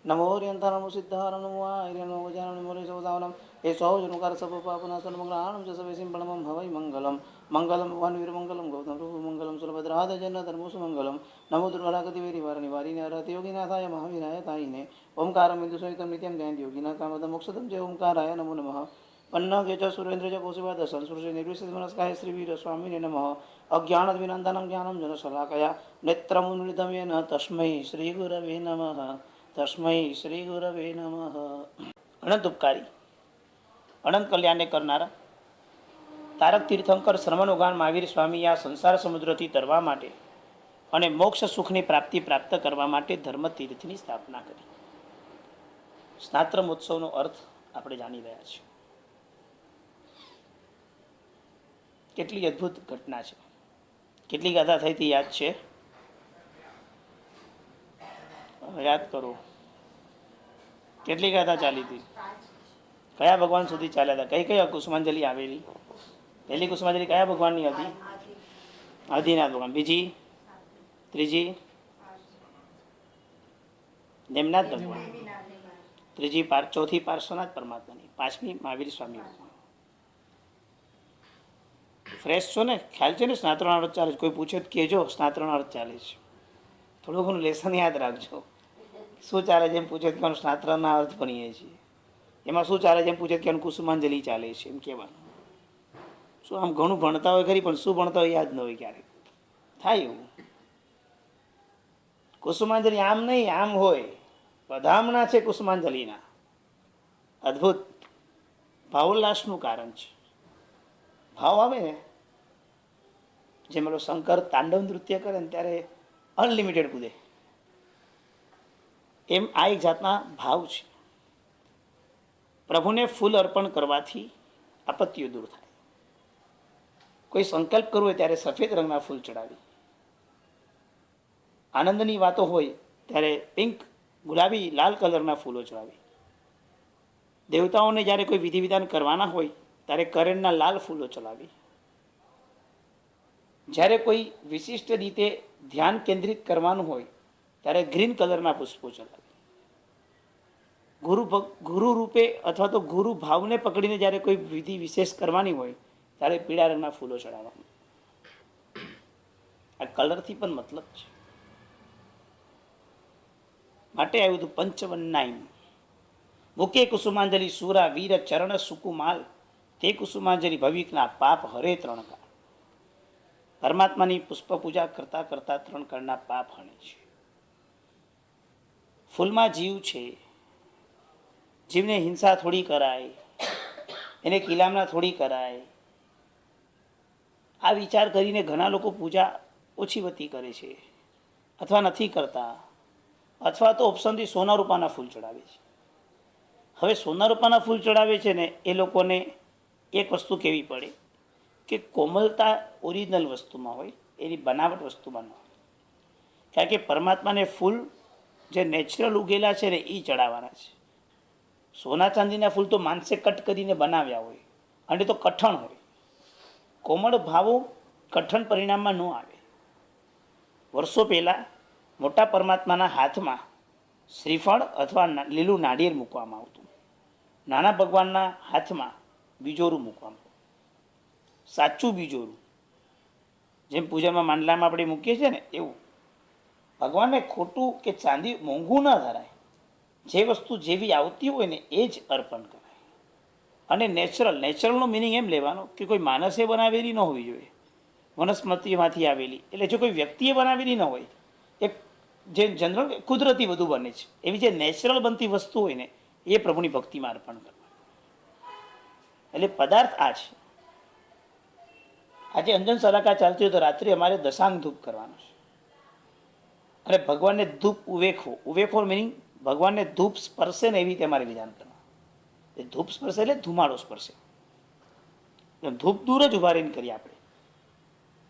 नमो हरियंतानमो सिद्धारं नमो आर्यं नमो गजाननं नमो ऋषभधावनं ये सौजनुकार सर्वपापनाशनं मंगलानं च सर्वेसिं प्रणमं हवै मंगलम मंगलम भगवान वीरमंगलम गौतम रूपमंगलम सुलभद्राधजनधर्मसुमंगलम नमो दुर्वारागतिवेरिवारणिवारिणे हरति योगिनाथाय महावीराय तायिने ओंकारं बिन्दुसहितं नित्यं ध्यायन्ति योगिनः कामदमोक्षदं जय ओंकाराय नमो नमः पन्नगे च सुरेन्द्र च कोशिवादशं सुरसे निर्विशेषमनस्काय श्रीवीरस्वामिने नमः अज्ञानद्विनन्दनं ज्ञानं जनशलाकया नेत्रमुन्मिलितं येन तस्मै श्रीगुरवे नमः तस्मै श्रीगुरवे नमः। अनंत उपकारी अनंत कल्याण करनारा તારક તીર્થંકર શ્રમણોગાન મહાવીર સ્વામી આ સંસાર સમુદ્રથી તરવા માટે અને મોક્ષ સુખની પ્રાપ્તિ પ્રાપ્ત કરવા માટે ધર્મ તીર્થની સ્થાપના કરી. સ્નાત્ર મહોત્સવનો અર્થ આપણે જાણી રહ્યા છીએ. કેટલી અદ્ભુત ઘટના છે. કેટલી ગાથા થઈ હતી યાદ છે? યાદ કરો. કેટલી ગાથા ચાલી હતી? કયા ભગવાન સુધી ચાલ્યા હતા? કઈ કઈ કુસુમાંજલિ આવેલી? પહેલી કુસુમાંજલિ કયા ભગવાનની હતી? આદિનાથ ભગવાન. બીજી? ત્રીજી? નેમનાથ ભગવાન. ત્રીજી ચોથી પાર્શ્વનાથ પરમાત્માની. પાંચમી મહાવીર સ્વામી ભગવાન. ફ્રેશ છો ને? ખ્યાલ છે ને સ્નાત્રનો અર્થ ચાલે છે? કોઈ પૂછે તો કહેજો સ્નાત્રનો અર્થ ચાલે છે. થોડું ઘણું લેસન યાદ રાખજો. શું ચાલે છે એમ પૂછે કે સ્નાત્રના અર્થ ભણીએ છીએ. એમાં શું ચાલે છે એમ પૂછે કે કુસુમાંજલિ ચાલે છે એમ કહેવાનું. શું આમ ઘણું ભણતા હોય ખરી, પણ શું ભણતા હોય યાદ ન હોય ક્યારેક. થાય એવું. કુસુમાંજલિ આમ નહીં, આમ હોય. પધામણા છે કુસુમાંજલિના. અદ્ભુત ભાવોલ્લાસનું કારણ છે. ભાવ આવે ને, જેમ પેલો શંકર તાંડવ નૃત્ય કરે ને ત્યારે અનલિમિટેડ કૂદે, એમ આ એક જાતના ભાવ છે. પ્રભુને ફૂલ અર્પણ કરવાથી આપત્તિઓ દૂર થાય. કોઈ સંકલ્પ કરવો હોય ત્યારે સફેદ રંગના ફૂલ ચડાવી, આનંદની વાતો હોય ત્યારે પિંક, ગુલાબી, લાલ કલરના ફૂલો ચડાવી, દેવતાઓને જ્યારે કોઈ વિધિ વિધાન કરવાના હોય ત્યારે કરેણના લાલ ફૂલો ચલાવી, જ્યારે કોઈ વિશિષ્ટ રીતે ધ્યાન કેન્દ્રિત કરવાનું હોય ત્યારે ગ્રીન કલરના પુષ્પો ચલાવી, ગુરુ રૂપે અથવા તો ગુરુ ભાવને પકડીને જ્યારે કોઈ વિધિ વિશેષ કરવાની હોય ત્યારે પીળા રંગના ફૂલો ચડાવવા. આ કલરથી પણ મતલબ છે. માટે આવ્યું હતું પંચવન્નાઈમ મુકે કુસુમાંજલિ સુરા વીર ચરણ સુકુમાલ તે કુસુમાંજલિ ભવિકના પાપ હરે ત્રણ કાળ. પરમાત્માની પુષ્પ પૂજા કરતા કરતા ત્રણ કાળના પાપ હણે છે. ફૂલમાં જીવ છે. જીવને હિંસા થોડી કરાય, એને કિલામણા થોડી કરાય, આ વિચાર કરીને ઘણા લોકો પૂજા ઓછી વતી કરે છે અથવા નથી કરતા, અથવા તો ઓપ્શનથી સોના રૂપાના ફૂલ ચડાવે છે. હવે સોના રૂપાના ફૂલ ચડાવે છે ને એ લોકોને એક વસ્તુ કહેવી પડે કે કોમલતા ઓરિજિનલ વસ્તુમાં હોય, એની બનાવટ વસ્તુમાં ન હોય. કારણ કે પરમાત્માને ફૂલ જે નેચરલ ઉગેલા છે ને એ ચડાવવાના છે. સોના ચાંદીના ફૂલ તો માણસે કટ કરીને બનાવ્યા હોય અને તો કઠણ હોય. કોમળ ભાવો કઠણ પરિણામમાં ન આવે. વર્ષો પહેલાં મોટા પરમાત્માના હાથમાં શ્રીફળ અથવા લીલું નાળિયેર મૂકવામાં આવતું. નાના ભગવાનના હાથમાં બીજોરું મૂકવામાં આવતું. સાચું બીજોરું, જેમ પૂજામાં માંડલામાં આપણે મૂકીએ છીએ ને એવું. ભગવાનને ખોટું કે ચાંદી મોંઘું ના ધરાય. જે વસ્તુ જેવી આવતી હોય ને એ જ અર્પણ કરાય. અને નેચરલનો મિનિંગ એમ લેવાનો કે કોઈ માણસે બનાવેલી ન હોવી જોઈએ, વનસ્પતિમાંથી આવેલી. એટલે જો કોઈ વ્યક્તિએ બનાવેલી ન હોય, એક જે જનરલ કુદરતી બધું બને છે, એવી જે નેચરલ બનતી વસ્તુ હોય ને એ પ્રભુની ભક્તિમાં અર્પણ કરવા. એટલે પદાર્થ આ છે. આજે અંજન સલાકા ચાલતી હોય તો રાત્રે અમારે દશાંગ ધૂપ કરવાનો છે. અને ભગવાનને ધૂપ ઉવેખવો મિનિંગ ભગવાનને ધૂપ સ્પર્શે ને એવી રીતે અમારે વિધાન કરવા. એ ધૂપ સ્પર્શે એટલે ધુમાડો સ્પર્શે. ધૂપ દૂર જ ઉભા રહીને કરીએ આપણે.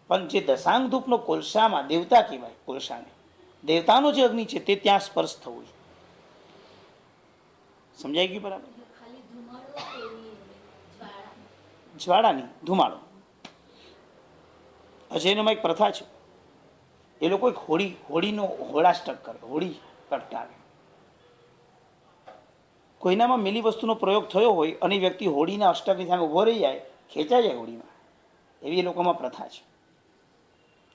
પણ જે દશાંગ ધૂપનો કોલસામાં, દેવતા કહેવાય કોલસાને, દેવતાનો જે અગ્નિ છે તે ત્યાં સ્પર્શ થવો જોઈએ. સમજાઈ ગયું બરાબર? જ્વાળાની ધુમાડો. અજયનમાં એક પ્રથા છે, એ લોકો એક હોળીનો હોળાષ્ટક કરે, હોળી પ્રગટાવે. કોઈનામાં મેલી વસ્તુનો પ્રયોગ થયો હોય અને એ વ્યક્તિ હોડીના અષ્ટકની સામે ઊભો રહી જાય, ખેંચાઈ જાય હોડીમાં, એવી એ લોકોમાં પ્રથા છે.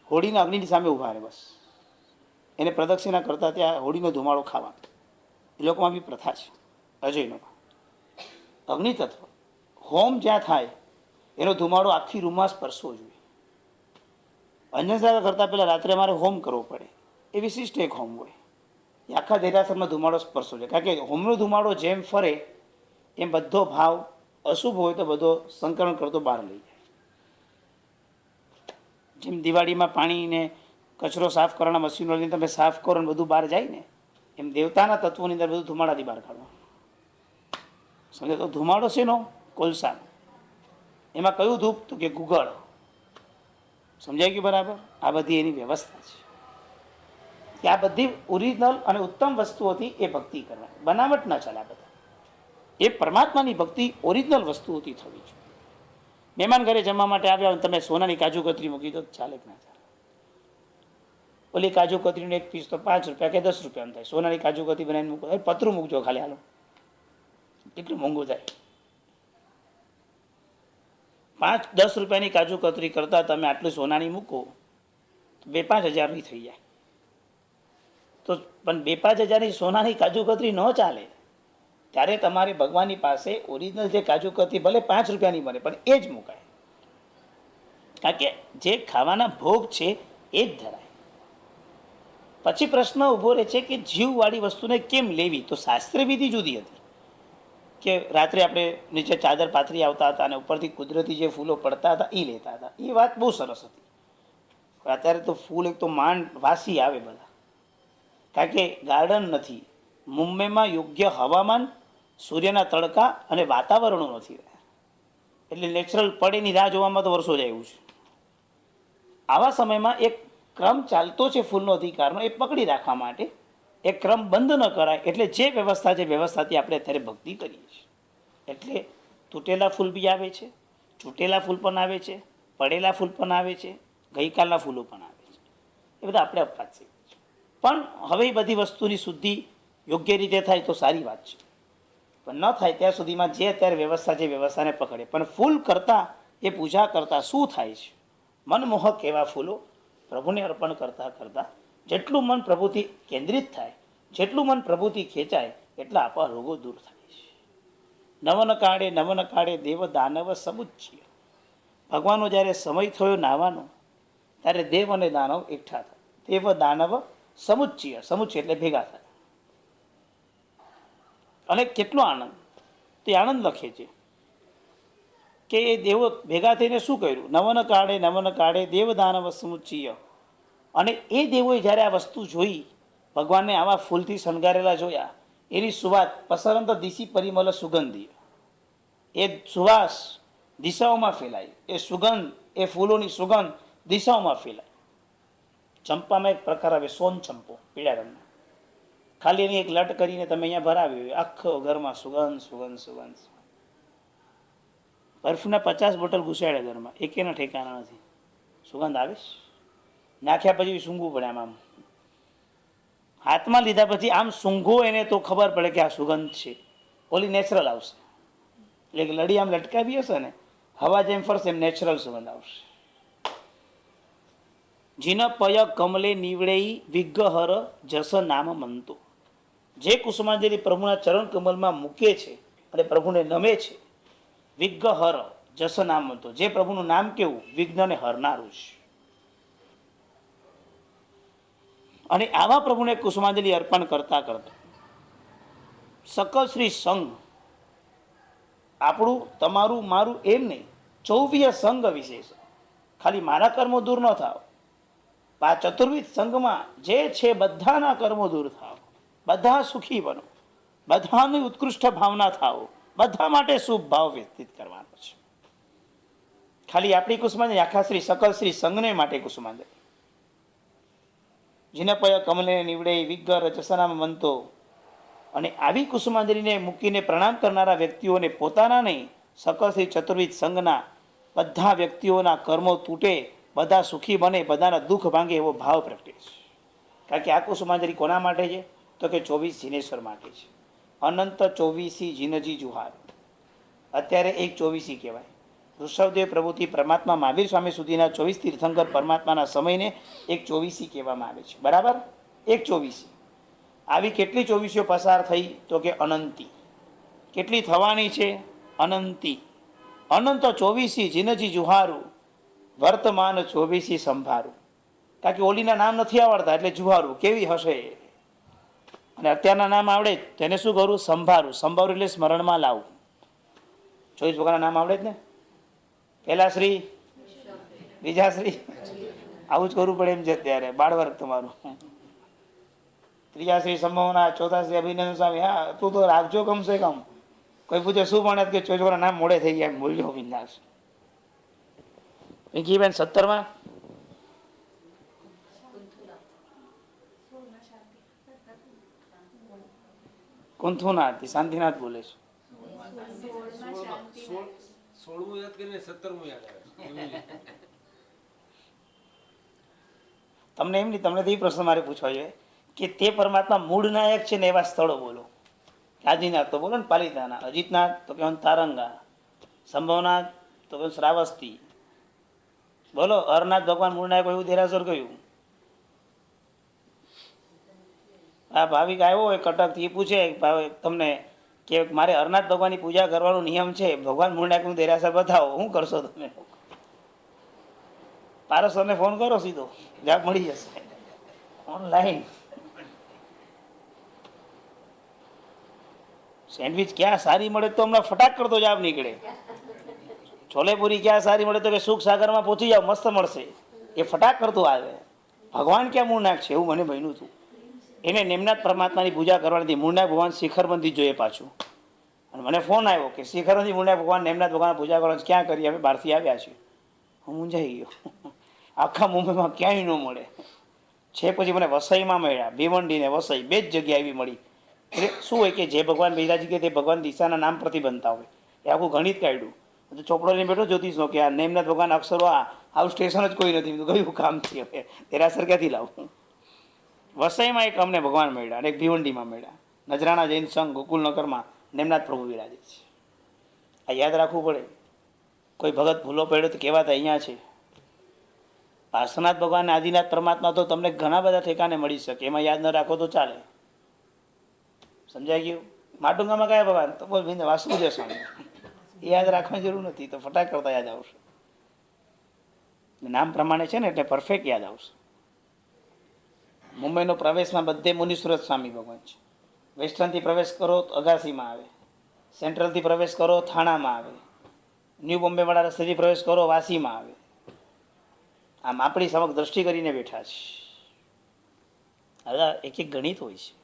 હોડીના અગ્નિની સામે ઊભા રહે, બસ એને પ્રદક્ષિણા કરતાં ત્યાં હોડીનો ધુમાડો ખાવાનો, એ લોકોમાં બી પ્રથા છે. અજયનોમાં અગ્નિ તત્વ હોમ જ્યાં થાય એનો ધુમાડો આખી રૂમમાં સ્પર્શવો જોઈએ. અંજનસાગર કરતાં પહેલાં રાત્રે અમારે હોમ કરવો પડે, એ વિશિષ્ટ એક હોમ હોય, એ આખા દેરાસરમાં ધુમાડો સ્પર્શવો જોઈએ. કારણ કે હોમનો ધુમાડો જેમ ફરે એમ બધો ભાવ અશુભ હોય તો બધો સંકલન કરતો બહાર લઈ જાય. જેમ દિવાળીમાં પાણીને કચરો સાફ કરવાના મશીનોની તમે સાફ કરો ને બધું બહાર જાય ને, એમ દેવતાના તત્વોની અંદર બધું ધુમાડાથી બહાર કાઢવાનું. સમજે તો ધુમાડો છે નો કોલસાનો, એમાં કયું ધૂપ તો કે ગુગળ. સમજાય ગયું બરાબર? આ બધી એની વ્યવસ્થા છે કે આ બધી ઓરિજિનલ અને ઉત્તમ વસ્તુઓથી એ ભક્તિ કરવાની, બનાવટ ન ચાલે. આ બધા એ પરમાત્માની ભક્તિ ઓરિજિનલ વસ્તુઓથી થવી જોઈએ. મહેમાન ઘરે જમવા માટે આવ્યા, તમે સોનાની કાજુ કતરી મૂકી દો, ચાલે કે ના ચાલે? ઓલી કાજુ કતરીનું એક પીસ તો 5 રૂપિયા કે 10 રૂપિયાનું થાય. સોનાની કાજુ કતરી બનાવીને મૂકો, પતરું મૂકજો ખાલી, હાલો કેટલું મોંઘું થાય. 5-10 રૂપિયાની કાજુ કતરી કરતાં તમે આટલું સોનાની મૂકો તો 2-5 હજારની થઈ જાય. તો પણ 2-5 હજારની સોનાની કાજુ કતરી ન ચાલે. ત્યારે તમારે ભગવાનની પાસે ઓરિજિનલ જે કાજુ કતરી ભલે 5 રૂપિયાની બને પણ એ જ મુકાય. કારણ કે જે ખાવાના ભોગ છે એ જ ધરાય. પછી પ્રશ્ન ઊભો રહે છે કે જીવવાળી વસ્તુને કેમ લેવી? તો શાસ્ત્ર વિધિ જુદી હતી કે રાત્રે આપણે નીચે ચાદર પાથરી આવતા હતા અને ઉપરથી કુદરતી જે ફૂલો પડતા હતા એ લેતા હતા. એ વાત બહુ સરસ હતી. અત્યારે તો ફૂલ એક તો માંડ વાસી આવે બધા, કારણ કે ગાર્ડન નથી. મુંબઈમાં યોગ્ય હવામાન, સૂર્યના તડકા અને વાતાવરણો નથી રહ્યા, એટલે નેચરલ પડેની રાહ જોવામાં તો વર્ષો જાય એવું છે. આવા સમયમાં એક ક્રમ ચાલતો છે ફૂલનો અધિકારનો, એ પકડી રાખવા માટે એ ક્રમ બંધ ન કરાય. એટલે જે વ્યવસ્થા છે વ્યવસ્થાથી આપણે અત્યારે ભક્તિ કરીએ છીએ. એટલે તૂટેલા ફૂલ બી આવે છે, ચૂંટેલા ફૂલ પણ આવે છે, પડેલા ફૂલ પણ આવે છે, ગઈકાલના ફૂલો પણ આવે છે. એ બધા આપણે અપવાદ છે. પણ હવે એ બધી વસ્તુની શુદ્ધિ યોગ્ય રીતે થાય તો સારી વાત છે, પણ ન થાય ત્યાં સુધીમાં જે અત્યારે વ્યવસ્થા છે વ્યવસ્થાને પકડે. પણ ફૂલ કરતાં એ પૂજા કરતાં શું થાય છે? મનમોહક એવા ફૂલો પ્રભુને અર્પણ કરતાં કરતાં જેટલું મન પ્રભુથી કેન્દ્રિત થાય, જેટલું મન પ્રભુથી ખેંચાય, એટલા આપણા રોગો દૂર થાય છે. નવન કાળે દેવ દાનવ સમુચ્ચય. ભગવાનનો જ્યારે સમય થયો નાવાનો, ત્યારે દેવ અને દાનવ એકઠા થાય. દેવ દાનવ સમુચ્ચય, સમુચ્ચય એટલે ભેગા થાય. અને કેટલો આનંદ! તે આનંદ લખે છે કે એ દેવો ભેગા થઈને શું કર્યું? નવન કાળે દેવ દાનવ સમુચ્ચય. અને એ દેવોએ જ્યારે આ વસ્તુ જોઈ, ભગવાનને આવા ફૂલથી શણગારેલા જોયા, એની સુવાસ પસરંત દિશી પરિમલ સુગંધી, એ સુવાસ દિશાઓમાં ફેલાય, એ સુગંધ, એ ફૂલોની સુગંધ દિશાઓમાં ફેલાય. ચંપામાં એક પ્રકાર આવે સોન ચંપો, પીળા રંગનો. ખાલી એની એક લટ કરીને તમે અહીંયા ભરાવી હોય, આખો ઘરમાં સુગંધ સુગંધ સુગંધ. બરફના 50 બોટલ ઘુસાડ્યા ઘરમાં, એકેના ઠેકાણા નથી. સુગંધ આવે, નાખ્યા પછી સૂંઘવું પડે. આમ હાથમાં લીધા પછી આમ સૂંઘો એને તો ખબર પડે કે આ સુગંધ છે. ઓલી નેચરલ આવશે, એટલે લડી આમ લટકાવી હશે ને, હવા જેમ ફરશે એમ નેચરલ સુગંધ આવશે. જીન પય કમલે નીવડે વિગ્રહર જસ નામ મંતો. જે કુસુમાંજલિ પ્રભુના ચરણ કમલમાં મૂકે છે અને પ્રભુને નમે છે, વિગ્રહર જસ નામ મંતો. જે પ્રભુનું નામ કેવું? વિઘ્નને હરનારું છે. અને આવા પ્રભુને કુસુમાંજલિ અર્પણ કરતા કરતા સકલ શ્રી સંઘ, આપણું તમારું મારું એમ નહીં, 24 સંઘ વિશેષ. ખાલી મારા કર્મો દૂર ન થાવ, આ ચતુર્વિધ સંઘમાં જે છે બધાના કર્મો દૂર થાવ, બધા સુખી બનો, બધાની ઉત્કૃષ્ટ ભાવના થાવ, બધા માટે શુભ ભાવ વ્યતીત કરવાનો છે. ખાલી આપણી કુસુમાંજલિ આખા શ્રી સકલ શ્રી સંઘને માટે કુસુમાંજલિ. જીનપય કમલે નીવડે વિગ્રહ રચસનામ મંતો. અને આવી કુસુમાંજલિને મૂકીને પ્રણામ કરનારા વ્યક્તિઓને પોતાના નહીં, સકલ શ્રી ચતુર્વિધ સંઘના બધા વ્યક્તિઓના કર્મો તૂટે, બધા સુખી બને, બધાના દુઃખ ભાંગે એવો ભાવ પ્રગટે છે. કારણ કે આ કુસુમાંજલિ કોના માટે છે? તો કે 24 જીનેશ્વર માટે છે. અનંત ચોવીસી જીનજી જુહાર. અત્યારે 1/24 કહેવાય. ઋષભદેવ પ્રભુથી પરમાત્મા મહાવીર સ્વામી સુધીના 24 તીર્થંકર પરમાત્માના સમયને 1/24 કહેવામાં આવે છે. બરાબર, 1/24. આવી કેટલી ચોવીસીઓ પસાર થઈ? તો કે અનંતી. કેટલી થવાની છે? અનંતી. અનંત ચોવીસી જીનજી જુહારું, વર્તમાન ચોવીસી સંભારું. કારણ કે ઓલીના નામ નથી આવડતા એટલે જુહારું કેવી હશે. અને અત્યારના નામ આવડે તેને શું કરું? સંભારું. સંભારું એટલે સ્મરણમાં લાવું. 24 ભગવાનના નામ આવડે જ ને. પહેલા શ્રી, બીજા શ્રી, આવું જ કરવું પડે એમ છે અત્યારે. બાળવર્ગ તમારું. ત્રીજા શ્રી સંભાવના, ચોથા શ્રી અભિનંદન સ્વામી. હા, તું તો રાખજો કમસે કમ. કોઈ પૂછે શું ભણે કે 24 ભગવાનના નામ મોડે થઈ ગયા, બોલજો બિંદાસ. પિંકીબેન 17માં કુંથુનાથ શાંતિનાથ બોલે છે. 16મું યાદ કરીને 17મું યાદ આવે. તમને એમ નહીં, તમને તો એ પ્રશ્ન મારે પૂછવા જોઈએ કે તે પરમાત્મા મૂળ નાયક છે ને એવા સ્થળો બોલો. આદિનાથ તો બોલો ને, પાલિતાના. અજીતનાથ તો કે તારંગા. સંભવનાથ તો કે શ્રાવસ્તી. બોલો, હરનાથ ભગવાન મૂળ નાયક એવું દેરાસર કહ્યું. આ ભાવિક આવ્યો હોય કટકથી, પૂછે તમને કે મારે હરનાથ ભગવાનની પૂજા કરવાનો નિયમ છે, ભગવાન મૂળ નાયકનું દેરાસર બતાવો, શું કરશો તમે? પારસરને ફોન કરો સીધો, જાપ મળી જશે ઓનલાઈન. સેન્ડવિચ ક્યાં સારી મળે તો હમણાં ફટાક કરતો જાપ નીકળે. છોલેપુરી ક્યાં સારી મળે તો કે સુખ સાગરમાં પહોંચી જાવ, મસ્ત મળશે. એ ફટાક કરતો આવે. ભગવાન ક્યાં મૂળ નાયક છે એવું મને બન્યું હતું. એને નેમનાથ પરમાત્માની પૂજા કરવાની મૂળનાયક ભગવાન શિખરબંધી જોઈએ પાછું. અને મને ફોન આવ્યો કે શિખરબંધી મૂળનાયક ભગવાન નેમનાથ ભગવાન પૂજા કરવાની ક્યાં કરી? અમે બહારથી આવ્યા છીએ. હું મૂંઝાઈ ગયો. આખા મુંબઈમાં ક્યાંય ન મળે છે. પછી મને વસઈમાં મળ્યા. ભીવંડી ને વસઈ બે જ જગ્યા એવી મળી. એટલે શું હોય કે જે ભગવાન બિરાજી કે તે ભગવાન દિશાના નામ પ્રતિ બનતા હોય. એ આખું ગણિત કાઢ્યું. ચોપડો લઈને બેઠો જ્યોતિષનો કે આ નેમનાથ ભગવાન અક્ષરો આવું સ્ટેશન જ કોઈ નથી. કયું કામ છે હવે? તેરાસર ક્યાંથી લાવું? વસઈમાં એક અમને ભગવાન મળ્યા અને એક ભીવંડીમાં મળ્યા. નજરાણા જૈન સંઘ ગોકુલનગરમાં નેમનાથ પ્રભુ વિરાજે છે. આ યાદ રાખવું પડે. કોઈ ભગત ભૂલો પડ્યો તો કહેવાતા અહીંયા છે. પાર્શ્વનાથ ભગવાન આદિનાથ પરમાત્મા તો તમને ઘણા બધા ઠેકાને મળી શકે, એમાં યાદ ન રાખો તો ચાલે. સમજાઈ ગયું? માટુંગામાં કયા ભગવાન? તો બોલ વાસુદેવ સ્વામી. એ યાદ રાખવાની જરૂર નથી, તો ફટાક કરતા યાદ આવશે. નામ પ્રમાણે છે ને એટલે પરફેક્ટ યાદ આવશે. મુંબઈનો પ્રવેશમાં બધે મુનિસુરત સ્વામી ભગવાન છે. વેસ્ટર્નથી પ્રવેશ કરો તો અગાસીમાં આવે. સેન્ટ્રલથી પ્રવેશ કરો થાણામાં આવે. ન્યૂ બોમ્બેવાળા રસ્તેથી પ્રવેશ કરો વાસીમાં આવે. આમ આપણી સમક્ષ દ્રષ્ટિ કરીને બેઠા છે. હવે એક એક ગણિત હોય છે.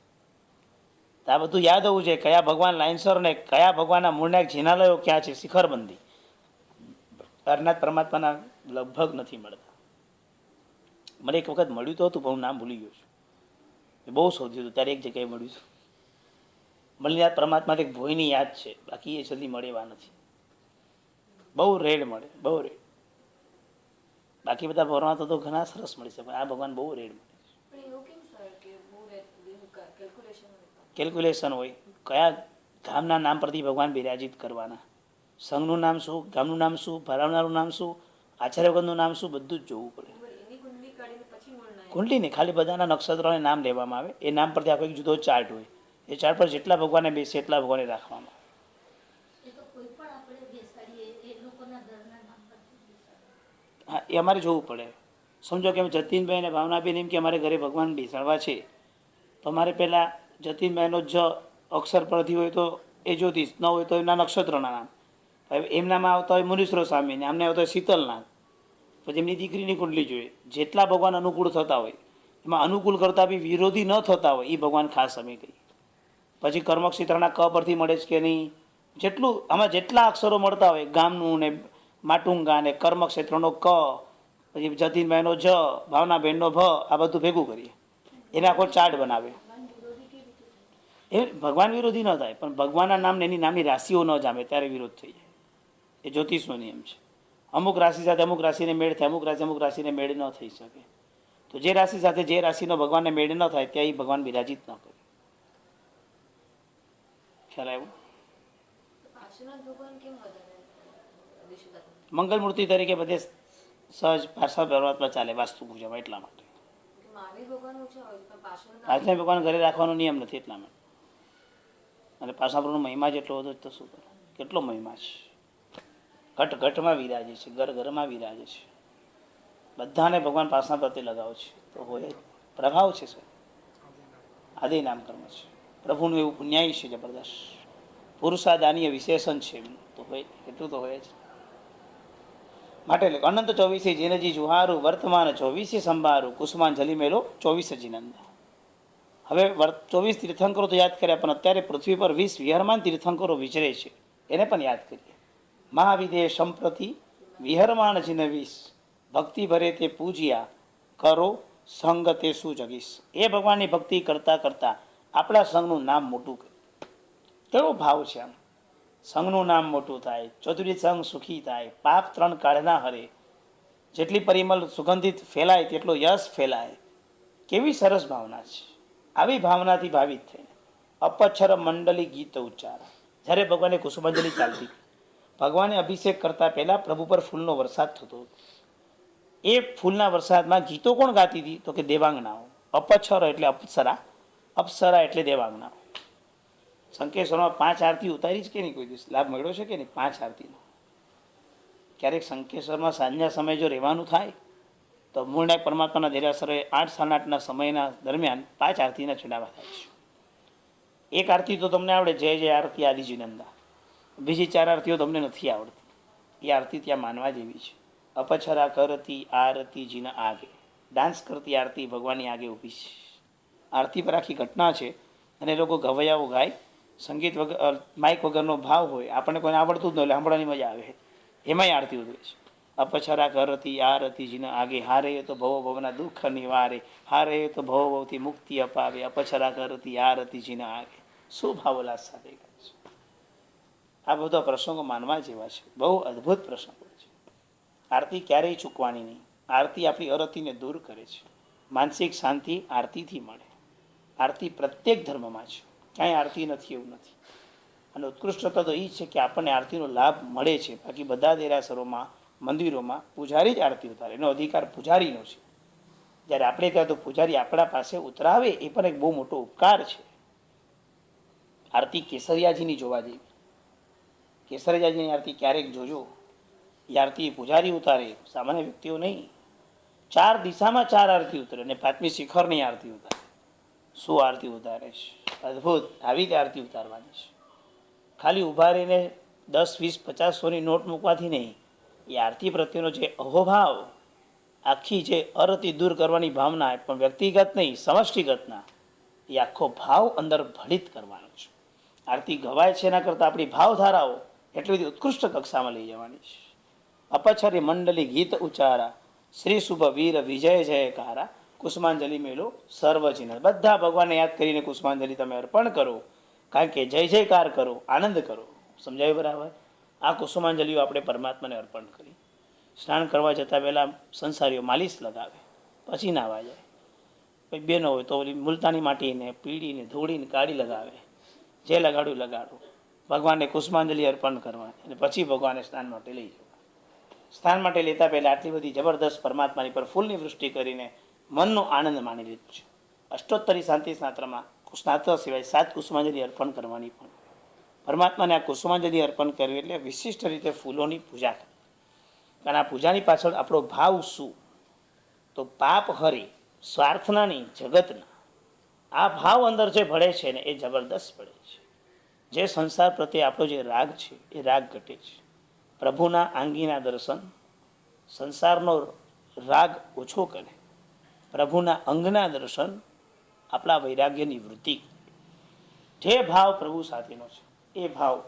તો આ બધું યાદ હોવું છે. કયા ભગવાન લાઇન્સર ને કયા ભગવાનના મૂળનાયક જિનાલયો ક્યાં છે? શિખરબંધી. હરનાથ પરમાત્માના લગભગ નથી મળતા. મને એક વખત મળ્યું તો હતું પણ હું નામ ભૂલી ગયો છું. મેં બહુ શોધ્યું હતું ત્યારે એક જગ્યાએ મળ્યું હતું. મલ્લીનાથ પરમાત્મા એક ભોયની યાદ છે, બાકી એ જલ્દી મળે એવા નથી. બહુ રેડ મળે, બહુ રેડ. બાકી બધા પરમાત્મા તો ઘણા સરસ મળી છે, પણ આ ભગવાન બહુ રેડ મળે છે. કેલ્ક્યુલેશન હોય. કયા ગામના નામ પરથી ભગવાન બિરાજિત કરવાના, સંઘનું નામ શું, ગામનું નામ શું, ભરાવનારું નામ શું, આચાર્યગણનું નામ શું, બધું જ જોવું પડે. કુંડલી નહીં, ખાલી બધાના નક્ષત્રોને નામ લેવામાં આવે. એ નામ પરથી આખો એક જુદો ચાર્ટ હોય. એ ચાર્ટ પર જેટલા ભગવાનને બેસે એટલા ભગવાનને રાખવામાં આવે. હા, એ અમારે જોવું પડે. સમજો કે જતીનભાઈ અને ભાવનાબેન એમ કે અમારે ઘરે ભગવાન બેસાડવા છે, તો અમારે પહેલાં જતીનભાઈનો જ અક્ષર પરથી હોય તો એ જ્યોતિષ, ન હોય તો એમના નક્ષત્રના નામ. એમનામાં આવતા હોય મુનીશ્વર સ્વામીને, આમને આવતા હોય શીતલનાથ. પછી એમની દીકરીની કુંડલી જોઈએ. જેટલા ભગવાન અનુકૂળ થતા હોય એમાં અનુકૂળ કરતાં બી વિરોધી ન થતા હોય એ ભગવાન ખાસ અમે કહીએ. પછી કર્મક્ષેત્રના ક પરથી મળે છે કે નહીં, જેટલું આમાં જેટલા અક્ષરો મળતા હોય, ગામનું ને માટુંગા ને કર્મક્ષેત્રનો ક, પછી જતીનભાઈનો જ, ભાવનાબેનનો ભ, આ બધું ભેગું કરીએ એને આખો ચાર્ટ બનાવે. એ ભગવાન વિરોધી ન થાય, પણ ભગવાનના નામ એની નામની રાશિઓ ન જામે ત્યારે વિરોધ થઈ જાય. એ જ્યોતિષનો નિયમ છે. અમુક રાશિ સાથે અમુક રાશિને મેળ થાય, અમુક રાશિને મેળ ન થઈ શકે. તો જે રાશિ સાથે જે રાશિનો ભગવાનને મેળ ન થાય ત્યાં એ ભગવાન બિરાજિત ન કરે. ખ્યાલ આવ્યો? પાર્શ્વનાથ ભગવાન કેમ વધારે વિશુદ્ધ? મંગલમૂર્તિ તરીકે બધે સહજ પાર્શ્વ પરમાત્મા ચાલે વાસ્તુ પૂજામાં, એટલા માટે. મહાવીર ભગવાન ઓછા હોય પણ પાર્શ્વનાથ પાર્શ્વ ભગવાન ઘરે રાખવાનો નિયમ નથી, એટલા માટે. અને પાર્શ્વનો મહિમા જેટલો હતો તો શું કરે, કેટલો મહિમા છે. ઘટ ઘટમાં વિરાજે છે, ઘર ઘરમાં વિરાજે છે. બધાને ભગવાન પાસના પ્રત્યે લગાવ છે તો હોય જ. પ્રભાવ છે સર, આદિ નામ કર્મ છે. પ્રભુનું એવું પુણ્યાય છે જબરદસ્ત, પુરુષાદાનીય વિશેષણ છે તો હોય, એટલું તો હોય જ. માટે અનંત 24 જીનજી જુહારું વર્તમાન 24 સંભારું કુસુમાંજલિ મેલો 24 જીનંદ. હવે 24 તીર્થંકરો તો યાદ કર્યા, પણ અત્યારે પૃથ્વી પર 20 વિહરમાન તીર્થંકરો વિચરે છે, એને પણ યાદ કરીએ. મહાવિદે સંપ્રતિ વિહરમાન જીન 20 ભક્તિ ભરે તે પૂજ્યા કરો સંગ તે શું જગીશ. એ ભગવાનની ભક્તિ કરતા કરતા આપણા સંઘનું નામ મોટું કરે. કેવો ભાવ છે આમ, સંઘનું નામ મોટું થાય, ચૌધરી સંઘ સુખી થાય, પાપ 3 કાળના હરે. જેટલી પરિમળ સુગંધિત ફેલાય તેટલો યશ ફેલાય. કેવી સરસ ભાવના છે. આવી ભાવનાથી ભાવિત થઈને અપચ્છર મંડળી ગીત ઉચ્ચાર. જ્યારે ભગવાને કુસુમાંજલિ ચાલતી, ભગવાને અભિષેક કરતા પહેલા પ્રભુ પર ફૂલનો વરસાદ થતો. એ ફૂલના વરસાદમાં ગીતો કોણ ગાતી હતી? તો કે દેવાંગનાઓ. અપચ્છર એટલે અપ્સરા, અપ્સરા એટલે દેવાંગનાઓ. સંકેશ્વરમાં 5 આરતી ઉતારી જ કે નહીં? કોઈ દિવસ લાભ મળ્યો છે કે નહીં 5 આરતીનો? ક્યારેક સંકેશ્વરમાં સાંજના સમયે જો રહેવાનું થાય તો મૂળનાયક પરમાત્માના દેરાસરે 8 સાડા 8ના સમયના દરમિયાન 5 આરતીના ચડાવવા થાય છે. એક આરતી તો તમને આવડે, જય જય આરતી આદિજીનંદા. બીજી 4 આરતીઓ તમને નથી આવડતી. એ આરતી ત્યાં માનવા જેવી છે. અપછરા કરતી આરતી જીના આગે, ડાન્સ કરતી આરતી ભગવાનની આગે ઊભી છે. આરતી પર આખી ઘટના છે અને લોકો ગવૈયાઓ ગાય, સંગીત વગર, માઇક વગરનો ભાવ હોય, આપણને કોઈને આવડતું જ ન એટલે સાંભળવાની મજા આવે, એમાંય આરતી ઉતરે છે. અપછરા કરતી આરતી જીના આગે, હારે તો ભવો ભવના દુઃખ નિવારે, હારે તો ભવો ભવથી મુક્તિ અપાવે, અપછરા કરતી આરતી જીના આગે. શું ભાવોલ્લાસ સાથે ગાય છે. આ બધા પ્રસંગો માનવા જેવા છે, બહુ અદ્ભુત પ્રસંગો છે. આરતી ક્યારેય ચૂકવાની નહીં. આરતી આપણી અરતિને દૂર કરે છે. માનસિક શાંતિ આરતીથી મળે. આરતી પ્રત્યેક ધર્મમાં છે, ક્યાંય આરતી નથી એવું નથી. અને ઉત્કૃષ્ટતા તો એ છે કે આપણને આરતીનો લાભ મળે છે. બાકી બધા દેરાસરોમાં, મંદિરોમાં પૂજારી જ આરતી ઉતારે, એનો અધિકાર પૂજારીનો છે. જ્યારે આપણે ત્યાં તો પૂજારી આપણા પાસે ઉતરાવે એ પણ એક બહુ મોટો ઉપકાર છે. આરતી કેસરિયાજીની જોવા જેવી. કેસરિયાજીની આરતી ક્યારેક જોજો. એ આરતી પૂજારી ઉતારે, સામાન્ય વ્યક્તિઓ નહીં. 4 દિશામાં 4 આરતી ઉતરે અને 5મી શિખરની આરતી ઉતારે. શું આરતી ઉતારે છે, અદ્ભુત. આવી જ આરતી ઉતારવાની છે. ખાલી ઊભા રહીને 10, 20, 50, 100ની નોટ મૂકવાથી નહીં. એ આરતી પ્રત્યેનો જે અહોભાવ, આખી જે અરતી દૂર કરવાની ભાવના, પણ વ્યક્તિગત નહીં, સમષ્ટિગતના, એ આખો ભાવ અંદર ભળિત કરવાનો છે. આરતી ગવાય છે એના કરતાં આપણી ભાવધારાઓ એટલી બધી ઉત્કૃષ્ટ કક્ષામાં લઈ જવાની છે. અપછરી મંડળી ગીત ઉચ્ચારા, શ્રી શુભ વીર વિજય જયકારા, કુસુમાંજલિ મેલો સર્વજીન. બધા ભગવાનને યાદ કરીને કુસુમાંજલિ તમે અર્પણ કરો, કારણ કે જય જયકાર કરો, આનંદ કરો. સમજાયું બરાબર? આ કુસુમાંજલિઓ આપણે પરમાત્માને અર્પણ કરી. સ્નાન કરવા જતાં પહેલાં સંસારીઓ માલિશ લગાવે, પછી નાવા જાય. પછી બેનો હોય તો ઓલી મુલતાની માટીને પીળીને ધોળીને કાળી લગાવે. જે લગાડું લગાડું. ભગવાનને કુસુમાંજલિ અર્પણ કરવાની અને પછી ભગવાનને સ્નાન માટે લઈ જવા. સ્નાન માટે લેતા પહેલાં આટલી બધી જબરદસ્ત પરમાત્માની પર ફૂલની વૃષ્ટિ કરીને મનનો આનંદ માણી લીધું છે. અષ્ટોત્તરી શાંતિ સ્નાત્રમાં સ્નાત્ર સિવાય 7 કુસુમાંજલિ અર્પણ કરવાની પણ. પરમાત્માને આ કુસુમાંજલિ અર્પણ કરવી એટલે વિશિષ્ટ રીતે ફૂલોની પૂજા કરવી. કારણ આ પૂજાની પાછળ આપણો ભાવ શું? તો પાપ હરે, સ્વાર્થના નહીં, જગતના. આ ભાવ અંદર જે ભળે છે ને એ જબરદસ્ત ભળે છે. જે સંસાર પ્રત્યે આપણો જે રાગ છે એ રાગ ઘટે છે. પ્રભુના આંગીના દર્શન સંસારનો રાગ ઓછો કરે. પ્રભુના અંગના દર્શન આપણા વૈરાગ્યની વૃત્તિ. જે ભાવ પ્રભુ સાથેનો છે એ ભાવ.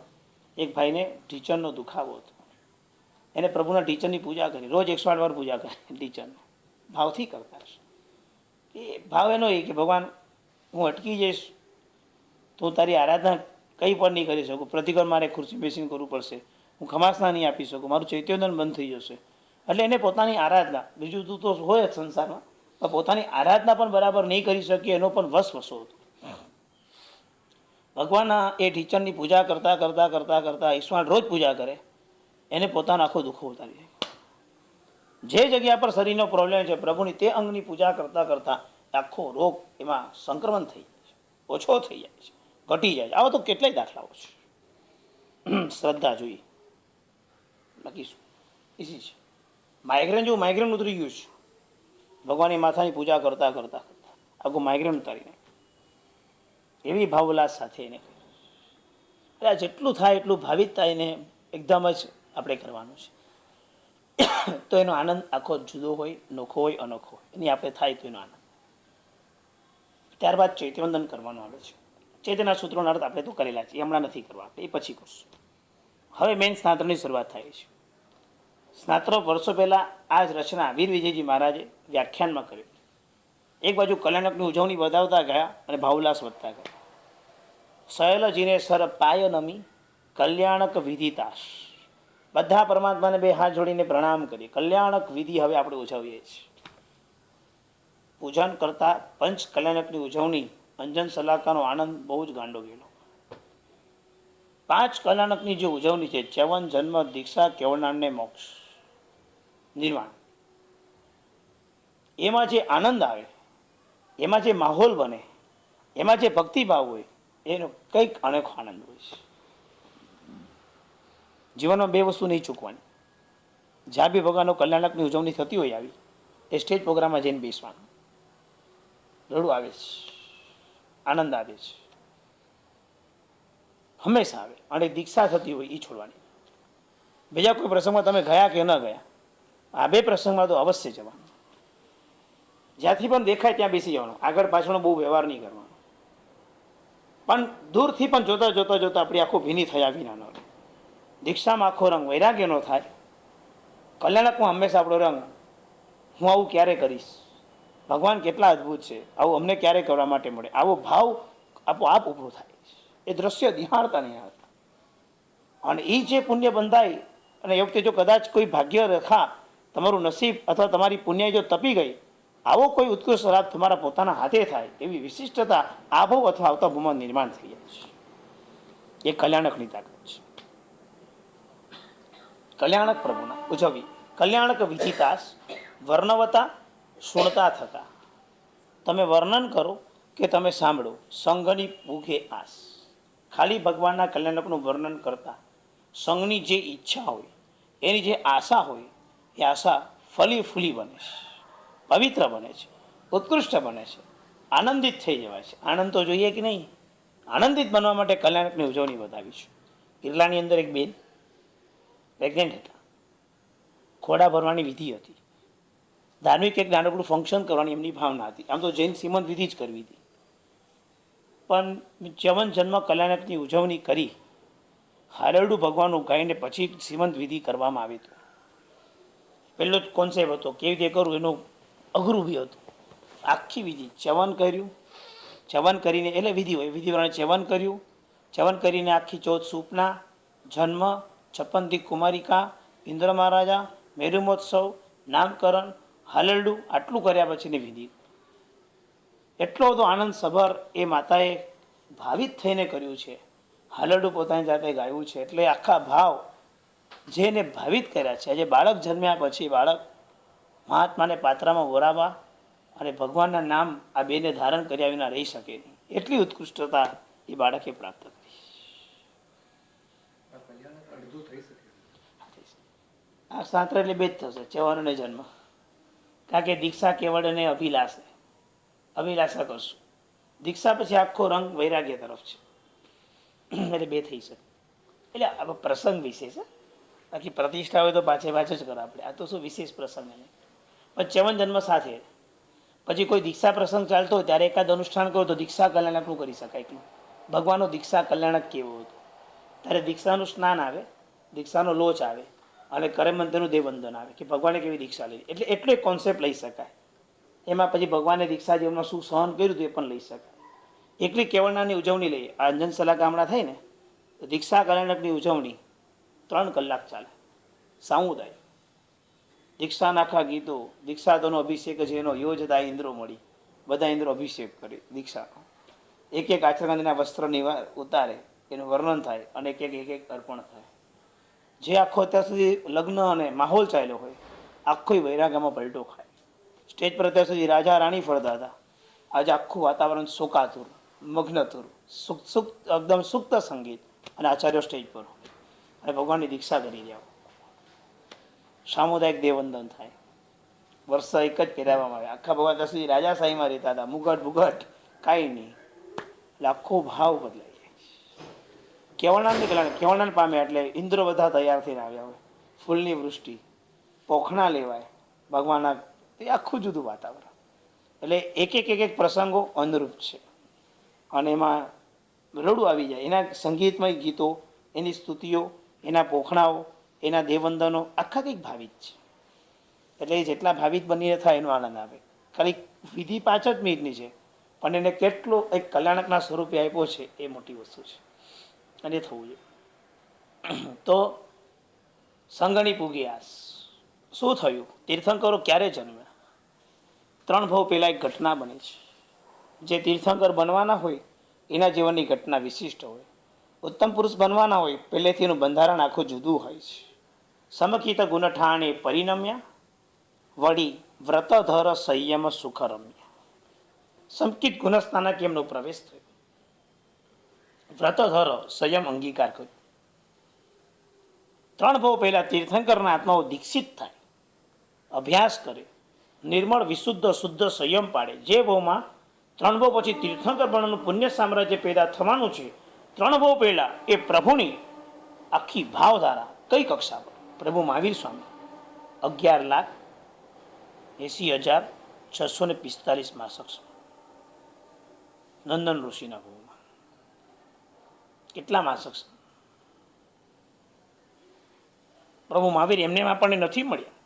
એક ભાઈને ટીચરનો દુખાવો હતો, એને પ્રભુના ટીચરની પૂજા કરી, રોજ 108 વાર પૂજા કરે ટીચરને, ભાવથી કરતા હશે. એ ભાવ એનો એ કે ભગવાન હું અટકી જઈશ તો તારી આરાધના કંઈ પણ નહીં કરી શકું, પ્રતિક્રમ મારે ખુરશી બેસીને કરવું પડશે, હું ખમાસના નહીં આપી શકું, મારું ચૈત્યોદન બંધ થઈ જશે. એટલે એને પોતાની આરાધના, બીજું તું તો હોય જ સંસારમાં, પણ પોતાની આરાધના પણ બરાબર નહીં કરી શકીએ એનો પણ વસવસો હતો. ભગવાનના એ ટીચરની પૂજા કરતાં કરતાં કરતાં કરતાં ઈશ્વર રોજ પૂજા કરે, એને પોતાનો આખો દુઃખો ઉતારી જાય. જે જગ્યા પર શરીરનો પ્રોબ્લેમ છે, પ્રભુની તે અંગની પૂજા કરતાં કરતાં આખો રોગ એમાં સંક્રમણ થઈ જાય છે, ઓછો થઈ જાય છે, ઘટી જાય છે. આવા તો કેટલાય દાખલાઓ છે. શ્રદ્ધા જોઈએ, બાકી શું ઇઝી છે. માઇગ્રેન જો માઇગ્રેન ઉતરી ગયું છે, ભગવાનની માથાની પૂજા કરતાં કરતાં કરતાં આખું માઇગ્રેન ઉતારી નાખે, એવી ભાવલાસ સાથે એને એટલે આ જેટલું થાય એટલું ભાવિતતા એને એકદમ જ આપણે કરવાનું છે. તો એનો આનંદ આખો જુદો હોય, નોખો હોય, અનોખો હોય. એની આપણે થાય તો એનો આનંદ. ત્યારબાદ ચૈત્યવંદન કરવાનું આવે છે. ચૈત્યના સૂત્રોનો અર્થ આપણે તો કરેલા છે, એ હમણાં નથી કરવા, આપણે એ પછી કરશું. હવે મેઇન સ્નાત્રની શરૂઆત થાય છે. સ્નાત્રો વર્ષો પહેલાં આ જ રચના વીર વિજયજી મહારાજે વ્યાખ્યાનમાં કરી. એક બાજુ કલ્યાણકની ઉજવણી વધાવતા ગયા અને ભાવલાસ વધતા ગયા. શૈલજીને સર પાય નમી કલ્યાણક વિધિતાશ. બધા પરમાત્માને બે હાથ જોડીને પ્રણામ કરીએ. કલ્યાણક વિધિ હવે આપણે ઉજવીએ છીએ. પૂજન કરતા પંચ કલ્યાણકની ઉજવણી અંજન સલાકાનો આનંદ બહુ જ ગાંડો ગયેલો. 5 કલ્યાણકની જે ઉજવણી છે, ચ્યવન, જન્મ, દીક્ષા, કેવળનાન ને મોક્ષ, નિર્વાણ, એમાં જે આનંદ આવે, એમાં જે માહોલ બને, એમાં જે ભક્તિભાવ હોય, એનો કંઈક અનેકો આનંદ હોય છે. જીવનમાં 2 વસ્તુ નહીં ચૂકવાની. જ્યાં બી ભગવાનનો કલ્યાણકની ઉજવણી થતી હોય આવી, એ સ્ટેજ પ્રોગ્રામમાં જઈને બેસવાનું. રડું આવે છે, આનંદ આવે છે, હંમેશા આવે. અને દીક્ષા થતી હોય એ છોડવાની. બીજા કોઈ પ્રસંગમાં તમે ગયા કે ન ગયા, આ 2 પ્રસંગમાં તો અવશ્ય જવાનું. જ્યાંથી પણ દેખાય ત્યાં બેસી જવાનું. આગળ પાછળનો બહુ વ્યવહાર નહીં કરવાનો. પણ દૂરથી પણ જોતા જોતા જોતા આપણી આંખો ભીની થયા વિના ન રહે. દીક્ષામાં આખો રંગ વૈરાગ્ય નો થાય. કલ્યાણકમાં હંમેશા આપણો રંગ, હું આવું ક્યારે કરીશ, ભગવાન કેટલા અદ્ભુત છે, આવું અમને ક્યારે કરવા માટે મળે, આવો ભાવ આપોઆપ ઊભો થાય છે. એ દ્રશ્ય નિહાળતા નિહાળતા. અને એ જે પુણ્ય બંધાય, અને એ વખતે જો કદાચ કોઈ ભાગ્ય રેખા, તમારું નસીબ અથવા તમારી પુણ્ય જો તપી ગઈ, આવો કોઈ ઉત્કૃષ્ટ લાભ તમારા પોતાના હાથે થાય, એવી વિશિષ્ટતા આભવ અથવા આવતા ભૂમાં નિર્માણ થઈ જાય છે. એ કલ્યાણકની તાકાત છે. કલ્યાણક પ્રભુના ઉજવવી. કલ્યાણક વિધિતાસ વર્ણવતા શુણતા થતા. તમે વર્ણન કરો કે તમે સાંભળો, સંઘની ભૂખે આસ. ખાલી ભગવાનના કલ્યાણકનું વર્ણન કરતા સંઘની જે ઈચ્છા હોય, એની જે આશા હોય, એ આશા ફલી ફૂલી બને છે, પવિત્ર બને છે, ઉત્કૃષ્ટ બને છે, આનંદિત થઈ જવાય છે. આનંદ તો જોઈએ કે નહીં? આનંદિત બનવા માટે કલ્યાણકની ઉજવણી બતાવીશું. બિરલાની અંદર એક બેન પ્રેગ્નેન્ટ હતા. ખોડા ભરવાની વિધિ હતી. ધાર્મિક એક નાનકડું ફંક્શન કરવાની એમની ભાવના હતી. આમ તો જૈન સીમંત વિધિ જ કરવી હતી, પણ ચ્યવન જન્મ કલ્યાણકની ઉજવણી કરી હારરડું ભગવાનનું ગાઈને પછી સીમંત વિધિ કરવામાં આવી હતી. પહેલો જ કોન્સેપ્ટ હતો કેવી રીતે કરવું, એનું અઘરું બી હતું. આખી વિધિ ચ્યવન કર્યું, ચ્યવન કરીને એટલે વિધિ હોય, વિધિ પ્રમાણે ચ્યવન કર્યું, ચ્યવન કરીને આખી 14 સૂપના, જન્મ, 56 દીક કુમારિકા, ઇન્દ્ર મહારાજા, મેરુમહોત્સવ, નામકરણ, હાલરડું, આટલું કર્યા પછીની વિધિ. એટલો બધો આનંદ સભર એ માતાએ ભાવિત થઈને કર્યું છે. હાલરડું પોતાની જાતે ગાયું છે. એટલે આખા ભાવ જેને ભાવિત કર્યા છે. આજે બાળક જન્મ્યા પછી બાળક મહાત્માને પાત્રામાં વરાવા અને ભગવાનના નામ આ બેને ધારણ કર્યા વિના રહી શકે નહીં. એટલી ઉત્કૃષ્ટતા એ બાળકે પ્રાપ્ત કરી. આ શાસ્ત્ર એટલે 2 જ થશે, ચ્યવન અને જન્મ. કારણ કે દીક્ષા કેવળ અને અભિલાષા કરશું. દીક્ષા પછી આખો રંગ વૈરાગ્ય તરફ છે, એટલે 2 થઈ શકે. એટલે આ પ્રસંગ વિશેષ, બાકી પ્રતિષ્ઠા હોય તો પાછે જ કરો આપણે. આ તો શું વિશેષ પ્રસંગ એને. પણ ચ્યવન જન્મ સાથે પછી કોઈ દીક્ષા પ્રસંગ ચાલતો હોય ત્યારે એકાદ અનુષ્ઠાન કરો તો દીક્ષા કલ્યાણકનું કરી શકાય. ભગવાનનો દીક્ષા કલ્યાણક કેવો હતો, ત્યારે દીક્ષાનું સ્નાન આવે, દીક્ષાનો લોચ આવે અને કરમંત્રનું દેવવંદન આવે કે ભગવાને કેવી દીક્ષા લીધી. એટલે એટલો એક કોન્સેપ્ટ લઈ શકાય. એમાં પછી ભગવાને દીક્ષા જીવનમાં શું સહન કર્યું હતું એ પણ લઈ શકાય. એકલી કેવળનાની ઉજવણી લઈએ, આ અંજન સલા ગામડા થાય ને, તો દીક્ષા કલ્યાણકની ઉજવણી 3 કલાક ચાલે. સામુદાય દીક્ષાના આખા ગીતો, દીક્ષાતોનો અભિષેક જેનો યોજદા ઇન્દ્રો મળી, બધા ઇન્દ્રો અભિષેક કરે દીક્ષાનો. એક એક આચરણના વસ્ત્રની ઉતારે, એનું વર્ણન થાય અને એક એક અર્પણ થાય. જે આખો અત્યાર સુધી લગ્ન અને માહોલ ચાલ્યો હોય, આખો વૈરાગામાં પલટો ખાય. સ્ટેજ પર અત્યાર સુધી રાજા રાણી ફરતા હતા, આજે આખું વાતાવરણ શોકાતુર, મગ્નતુર, એકદમ સુક્ત સંગીત અને આચાર્ય સ્ટેજ પર અને ભગવાનની દીક્ષા કરી રહ્યા. સામુદાયિક દેવવંદન થાય, વર્ષ એક જ પહેરાવવામાં આવે. આખા ભગવાન ત્યાં સુધી રાજાશાહીમાં રહેતા હતા, મુગટ બુગટ કાંઈ નહીં, એટલે આખો ભાવ બદલાઈ જાય. કેવળનાથ નીકળ્યા, કેવળનાથ પામે એટલે ઇન્દ્ર બધા તૈયાર થઈને આવ્યા હોય, ફૂલની વૃષ્ટિ, પોખણા લેવાય ભગવાનના, એ આખું જુદું વાતાવરણ. એટલે એક પ્રસંગો અનુરૂપ છે અને એમાં રડું આવી જાય. એના સંગીતમય ગીતો, એની સ્તુતિઓ, એના પોખણાઓ, એના દેવવંદનો આખા કંઈક ભાવિત છે. એટલે એ જેટલા ભાવિત બનીને થાય એનો આનંદ આવે. ખાલી વિધિ 5 જ મિનિટની છે, પણ એને કેટલો એક કલ્યાણકના સ્વરૂપે આપ્યો છે, એ મોટી વસ્તુ છે અને એ થવું જોઈએ. તો સંગણી પૂગ્યાસ શું થયું? તીર્થંકરો ક્યારે જન્મ્યા? 3 ભાવ પહેલાં એક ઘટના બની છે. જે તીર્થંકર બનવાના હોય એના જીવનની ઘટના વિશિષ્ટ હોય. ઉત્તમ પુરુષ બનવાના હોય પહેલેથી એનું બંધારણ આખું જુદું હોય છે. સમકિત ગુણઠાણે પરિણમ્યા, વળી વ્રતધર સંયમ સુખરમ્યા. સમકિત ગુણસ્થાનક એમનો પ્રવેશ થયો, વ્રતધર સંયમ અંગીકાર કર્યો. 3 ભાવ પહેલા તીર્થંકરના આત્માઓ દીક્ષિત થાય, અભ્યાસ કરે, નિર્મળ વિશુદ્ધ શુદ્ધ સંયમ પાડે. જે ભાવમાં 3 ભાવ પછી તીર્થંકર બનવાનું પુણ્ય સામ્રાજ્ય પેદા થવાનું છે, 3 ભાવ પહેલા એ પ્રભુની આખી ભાવધારા કઈ કક્ષા પર? પ્રભુ મહાવીર સ્વામી 11,80,645 માસક નંદન ઋષિના ભાવમાં. કેટલા માસક? પ્રભુ મહાવીર એમને આપણને નથી મળ્યા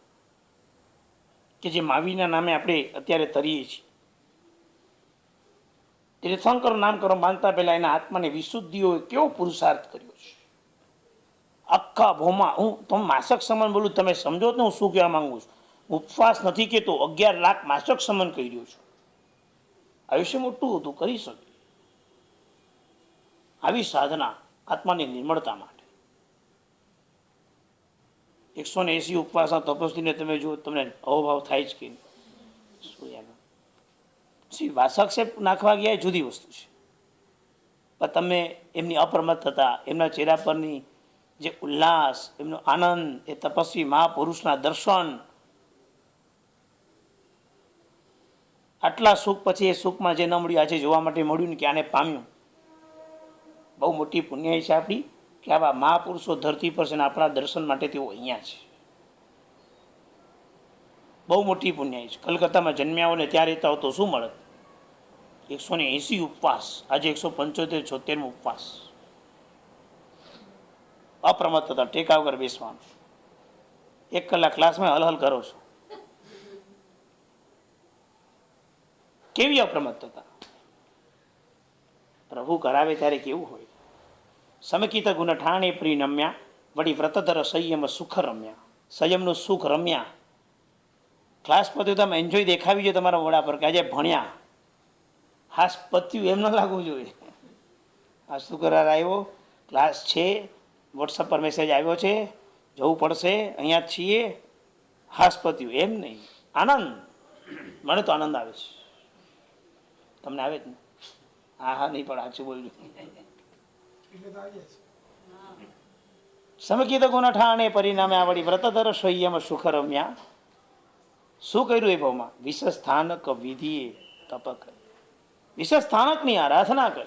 કે જે મહાવીરના નામે આપણે અત્યારે તરીએ છીએ. તીર્થંકર નામકરણ બાંધતા પહેલા એના આત્માની વિશુદ્ધિઓ કેવો પુરુષાર્થ કર્યો છે. આખા ભોમાં હું તમે માસક સમન બોલું, તમે સમજો ને હું શું કહેવા માંગુ છું. ઉપવાસ નથી કહેતો, 11 લાખ માસક સમન કહી રહ્યો છું. આયુષ્ય મોટું હતું, કરી શકે આવી સાધના આત્માની નિર્મળતા માટે. 180 ઉપવાસના તપસ્વીને તમે જુઓ, તમને અહોભાવ થાય જ કે શું યાર. વાસક્ષેપ નાખવા ગયા એ જુદી વસ્તુ છે, પણ તમે એમની અપ્રમત્તતા, એમના ચહેરા પરની જે ઉલ્લાસ, એમનો આનંદ, એ તપસ્વી મહાપુરુષના દર્શન, આટલા સુખ પછી એ સુખમાં જે ન મળ્યું આજે જોવા માટે મળ્યું ને કે આને પામ્યું. બહુ મોટી પુણ્ય છે આપણી કે આવા મહાપુરુષો ધરતી પર છે ને આપણા દર્શન માટે તેઓ અહીંયા છે. બહુ મોટી પુણ્ય છે. કલકત્તામાં જન્મ્યા હોય ને ત્યાં રહેતા હોય તો શું મળે? 180 ઉપવાસ, આજે 175-76 ઉપવાસ. અપ્રમત્ત હતા, ટેકા વગર બેસવાનું. 1 કલાક ક્લાસમાં હલહલ કરો છો. કેવી અપ્રમત્તતા! પ્રભુ કરાવે ત્યારે કેવું હોય. સમકિત ગુણ ઠાણે પરિણમ્યા, વળી વ્રતધર સંયમ સુખ રમ્યા. સંયમનું સુખ રમ્યા. ક્લાસ પત્યું તમે એન્જોય દેખાવી જોઈએ તમારા વડા પર કે આજે ભણ્યા. હાસ પત્યું એમ ન લાગવું જોઈએ. આ શું કરાર આવ્યો, ક્લાસ છે, વોટ્સઅપ પર મેસેજ આવ્યો છે, જવું પડશે, અહીંયા જ છીએ, હાસ પત્યું એમ નહીં. આનંદ, મને તો આનંદ આવે છે. તમને આવે જ ને? હા હા નહીં પણ સાચું બોલજો. સમકિત ગુણ ઠાણે પરિણામે આવડી વ્રતધર સંયમ સુખ રમ્યા. શું કર્યું એ ભાવમાં? વિશ્વ સ્થાનક વિધિએ તપ કરે. વિશ્વ સ્થાનકની આરાધના કરે.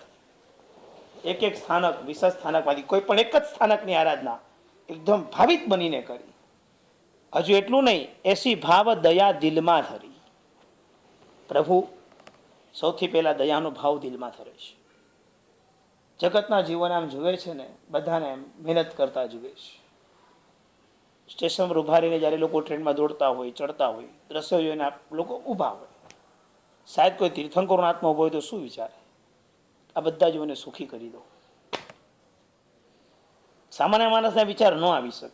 એક સ્થાનક, વિશ્વ સ્થાનકવાદી, કોઈ પણ એક જ સ્થાનકની આરાધના એકદમ ભાવિત બનીને કરી. હજુ એટલું નહીં, એસી ભાવ દયા દિલમાં ધરી. પ્રભુ સૌથી પહેલા દયાનો ભાવ દિલમાં ધરે છે. જગતના જીવન આમ જુએ છે ને, બધાને એમ મહેનત કરતા જુએ છે. સ્ટેશન પર ઉભા રહીને જ્યારે લોકો ટ્રેનમાં દોડતા હોય, ચડતા હોય, દ્રશ્યો જોઈને લોકો ઊભા હોય. શાયદ કોઈ તીર્થંકરનો આત્મા ઉભો હોય તો શું વિચારે? આ બધા જીવોને સુખી કરી દો. સામાન્ય માણસના વિચાર ન આવી શકે.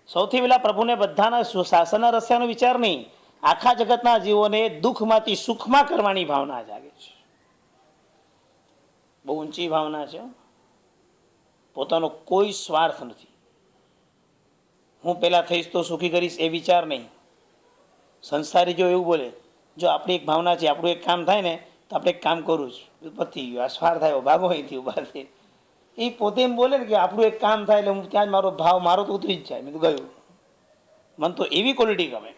સૌથી પહેલા પ્રભુને બધાના શાસનના રસ્યાનો વિચાર નહીં, આખા જગતના જીવોને દુઃખમાંથી સુખમાં કરવાની ભાવના જાગે છે. બહુ ઊંચી ભાવના છે. પોતાનો કોઈ સ્વાર્થ નથી. હું પહેલાં થઈશ તો સુખી કરીશ એ વિચાર નહીં. સંસારી જો એવું બોલે, જો આપણી એક ભાવના છે, આપણું એક કામ થાય ને તો આપણે એક કામ કરવું જ પતી ગયું, આ સ્વાર્થ આવ્યો, ભાગો અહીંથી ઉભા થઈ. એ પોતે એમ બોલે ને કે આપણું એક કામ થાય એટલે હું ત્યાં જ મારો ભાવ મારો તો ઉતરી જ જાય. મેં તો ગયું. મને તો એવી ક્વોલિટી ગમે,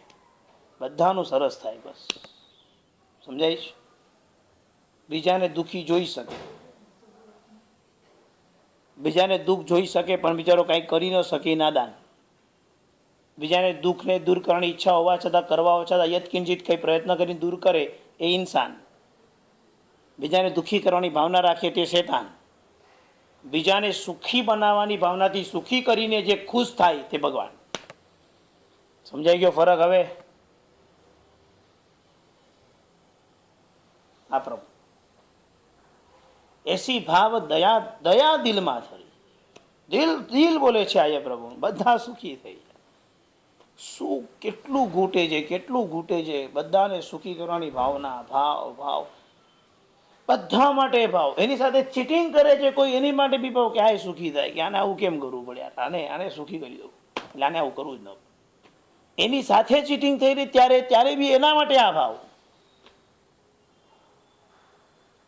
બધાનું સરસ થાય, બસ. સમજાય છે? બીજાને દુઃખી જોઈ શકે, બીજાને દુઃખ જોઈ શકે પણ બિચારો કાંઈ કરી ન શકે, નાદાન. બીજાને દુઃખને દૂર કરવાની ઈચ્છા હોવા છતાં, કરવા હોવા છતાં યત્કિંચિત કંઈ પ્રયત્ન કરીને દૂર કરે એ ઇન્સાન. બીજાને દુઃખી કરવાની ભાવના રાખે તે શેતાન. બીજાને સુખી બનાવવાની ભાવનાથી સુખી કરીને જે ખુશ થાય તે ભગવાન. સમજાઈ ગયો ફરક હવે? આ પ્રભુ એસી ભાવ દયા દયા દિલમાં થઈ. દિલ દિલ બોલે છે આ પ્રભુ, બધા સુખી થઈ. શું કેટલું ઘૂંટે છે, કેટલું ઘૂંટે છે. બધાને સુખી કરવાની ભાવના, ભાવ ભાવ બધા માટે ભાવ. એની સાથે ચીટિંગ કરે છે કોઈ, એની માટે બી ભાવ કે આ સુખી થાય, કે આને આવું કેમ કરવું પડે, આને સુખી કરી દઉં, એટલે આને આવું કરવું જ ન. એની સાથે ચીટિંગ થઈ રહી ત્યારે બી એના માટે આ ભાવ.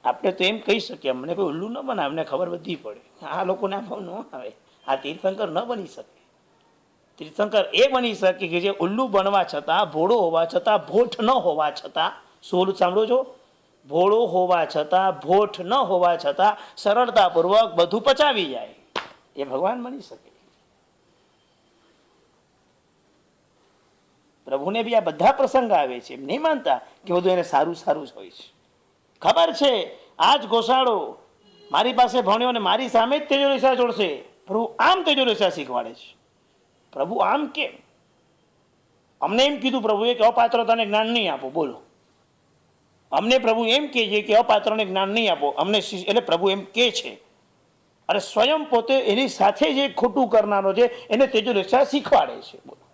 આપણે તો એમ કહી શકીએ અમને કોઈ ઉલ્લુ ન બનાવે, અમને ખબર બધી પડે. આ લોકોને આ ભાવ ન આવે. આ તીર્થંકર ન બની શકે. તીર્થંકર એ બની શકે કે જે ઉલ્લુ બનવા છતાં, ભોળો હોવા છતાં, ભોઠ ન હોવા છતાં, શું સાંભળો છો? ભોળો હોવા છતાં, ભોઠ ન હોવા છતાં સરળતાપૂર્વક બધું પચાવી જાય, એ ભગવાન બની શકે. પ્રભુને બી આ બધા પ્રસંગ આવે છે. એમ નહીં માનતા કે બધું એને સારું સારું જ હોય છે. ખબર છે આ જ ઘોસાડો મારી પાસે ભણ્યો ને મારી સામે જ તેજો રેસા જોડશે. પ્રભુ આમ તેજો રેસા શીખવાડે છે. પ્રભુ આમ કેમ? અમને એમ કીધું પ્રભુએ કે અપાત્રતાને જ્ઞાન નહીં આપો. બોલો, અમને પ્રભુ એમ કહે છે કે અપાત્રને જ્ઞાન નહીં આપો. અમને એટલે પ્રભુ એમ કહે છે, અને સ્વયં પોતે એની સાથે જે ખોટું કરનારો છે એને તેજો રેસા શીખવાડે છે. બોલો,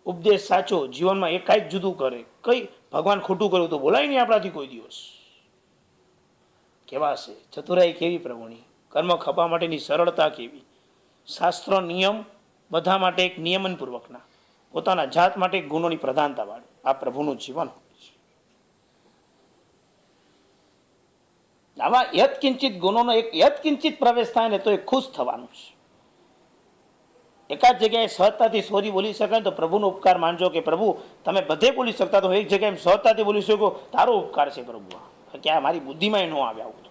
ઉપદેશ સાચો જીવનમાં એ કાંઈક જુદું કરે. કઈ ભગવાન ખોટું કર્યું તો બોલાય નહીં આપણાથી કોઈ દિવસ. કેવા છે ચતુરાઈ, કેવી પ્રભુની કર્મ ખપા માટેની સરળતા કેવી. શાસ્ત્ર નિયમ બધા માટે એક નિયમનપૂર્વકના, પોતાના જાત માટે ગુણોની પ્રધાનતા વાળું આ પ્રભુનું જીવન હોય છે. આવા યત્કિંચિત ગુણોનો એક યત્કિંચિત પ્રવેશ થાય ને તો એ ખુશ થવાનું છે. એકાદ જગ્યાએ સહજતાથી સોરી બોલી શકાય તો પ્રભુનો ઉપકાર માનજો કે પ્રભુ તમે બધે બોલી શકતા તો એક જગ્યાએ સહજતાથી બોલી શકો, તારો ઉપકાર છે પ્રભુ. કે આ મારી બુદ્ધિમાં ન આવે આવું.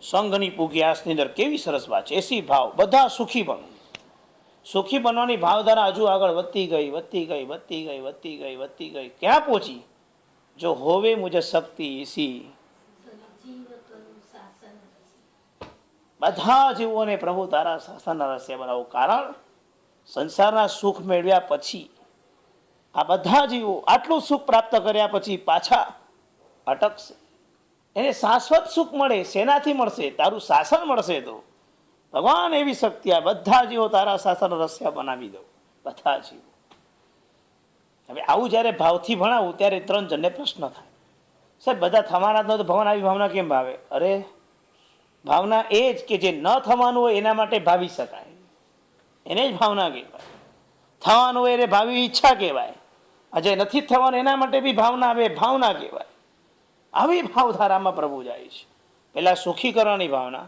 સંઘની પૂગ્યાસની અંદર કેવી સરસ વાત છે. એસી ભાવ બધા સુખી બનો. સુખી બનવાની ભાવધારા હજુ આગળ વધતી ગઈ, વધતી ગઈ, વધતી ગઈ, વધતી ગઈ, વધતી ગઈ. ક્યાં પહોંચી? જો હોવે મુજે શક્તિ એસી. બધા જીવોને પ્રભુ તારા શાસનના રસ્તે બનાવો. કારણ સંસારના સુખ મેળવ્યા પછી આ બધા જીવો આટલું સુખ પ્રાપ્ત કર્યા પછી પાછા અટકશે. એને શાશ્વત સુખ મળે. શેનાથી મળશે? તારું શાસન મળશે. તો ભગવાન એવી શક્તિ આ બધા જીવો તારા શાસન રસ્યા બનાવી દો. બધા જીવો. હવે આવું જ્યારે ભાવથી ભણાવું ત્યારે 3 જણને પ્રશ્ન થાય, સાહેબ બધા થવાના જ ન તો ભગવાન આવી ભાવના કેમ ભાવે? અરે ભાવના એ જ કે જે ન થવાનું હોય એના માટે ભાવી શકાય, એને જ ભાવના કહેવાય. થવાનું હોય એને ભાવી ઈચ્છા કહેવાય. આજે નથી થવાનું એના માટે બી ભાવના આવે, ભાવના કહેવાય. આવી ભાવધારામાં પ્રભુ જાય છે. પહેલા સુખી કરવાની ભાવના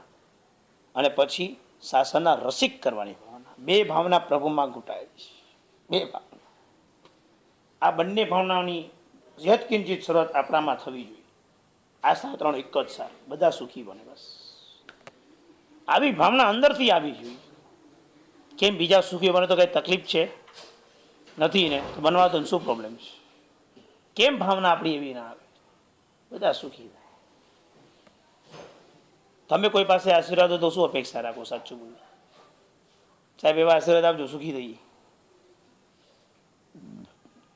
અને પછી શાસનના રસિક કરવાની ભાવના. 2 ભાવના પ્રભુમાં ઘૂંટાયેલી છે. 2 ભાવના. આ બંને ભાવનાની યત્કિંચિત શરત આપણામાં થવી જોઈએ. આ 3 એક જ સાર, બધા સુખી બને. બસ આવી ભાવના અંદરથી આવી જોઈએ. કેમ બીજા સુખી બને તો કઈ તકલીફ છે? નથી ને? તો બનવા તો શું પ્રોબ્લેમ છે? કેમ ભાવના આપણી એવી ના આવે? બધા સુખી થાય. તમે કોઈ પાસે આશીર્વાદ હોય તો શું અપેક્ષા રાખો? સાચું બોલો સાહેબ, એવા આશીર્વાદ આપજો સુખી થઈએ.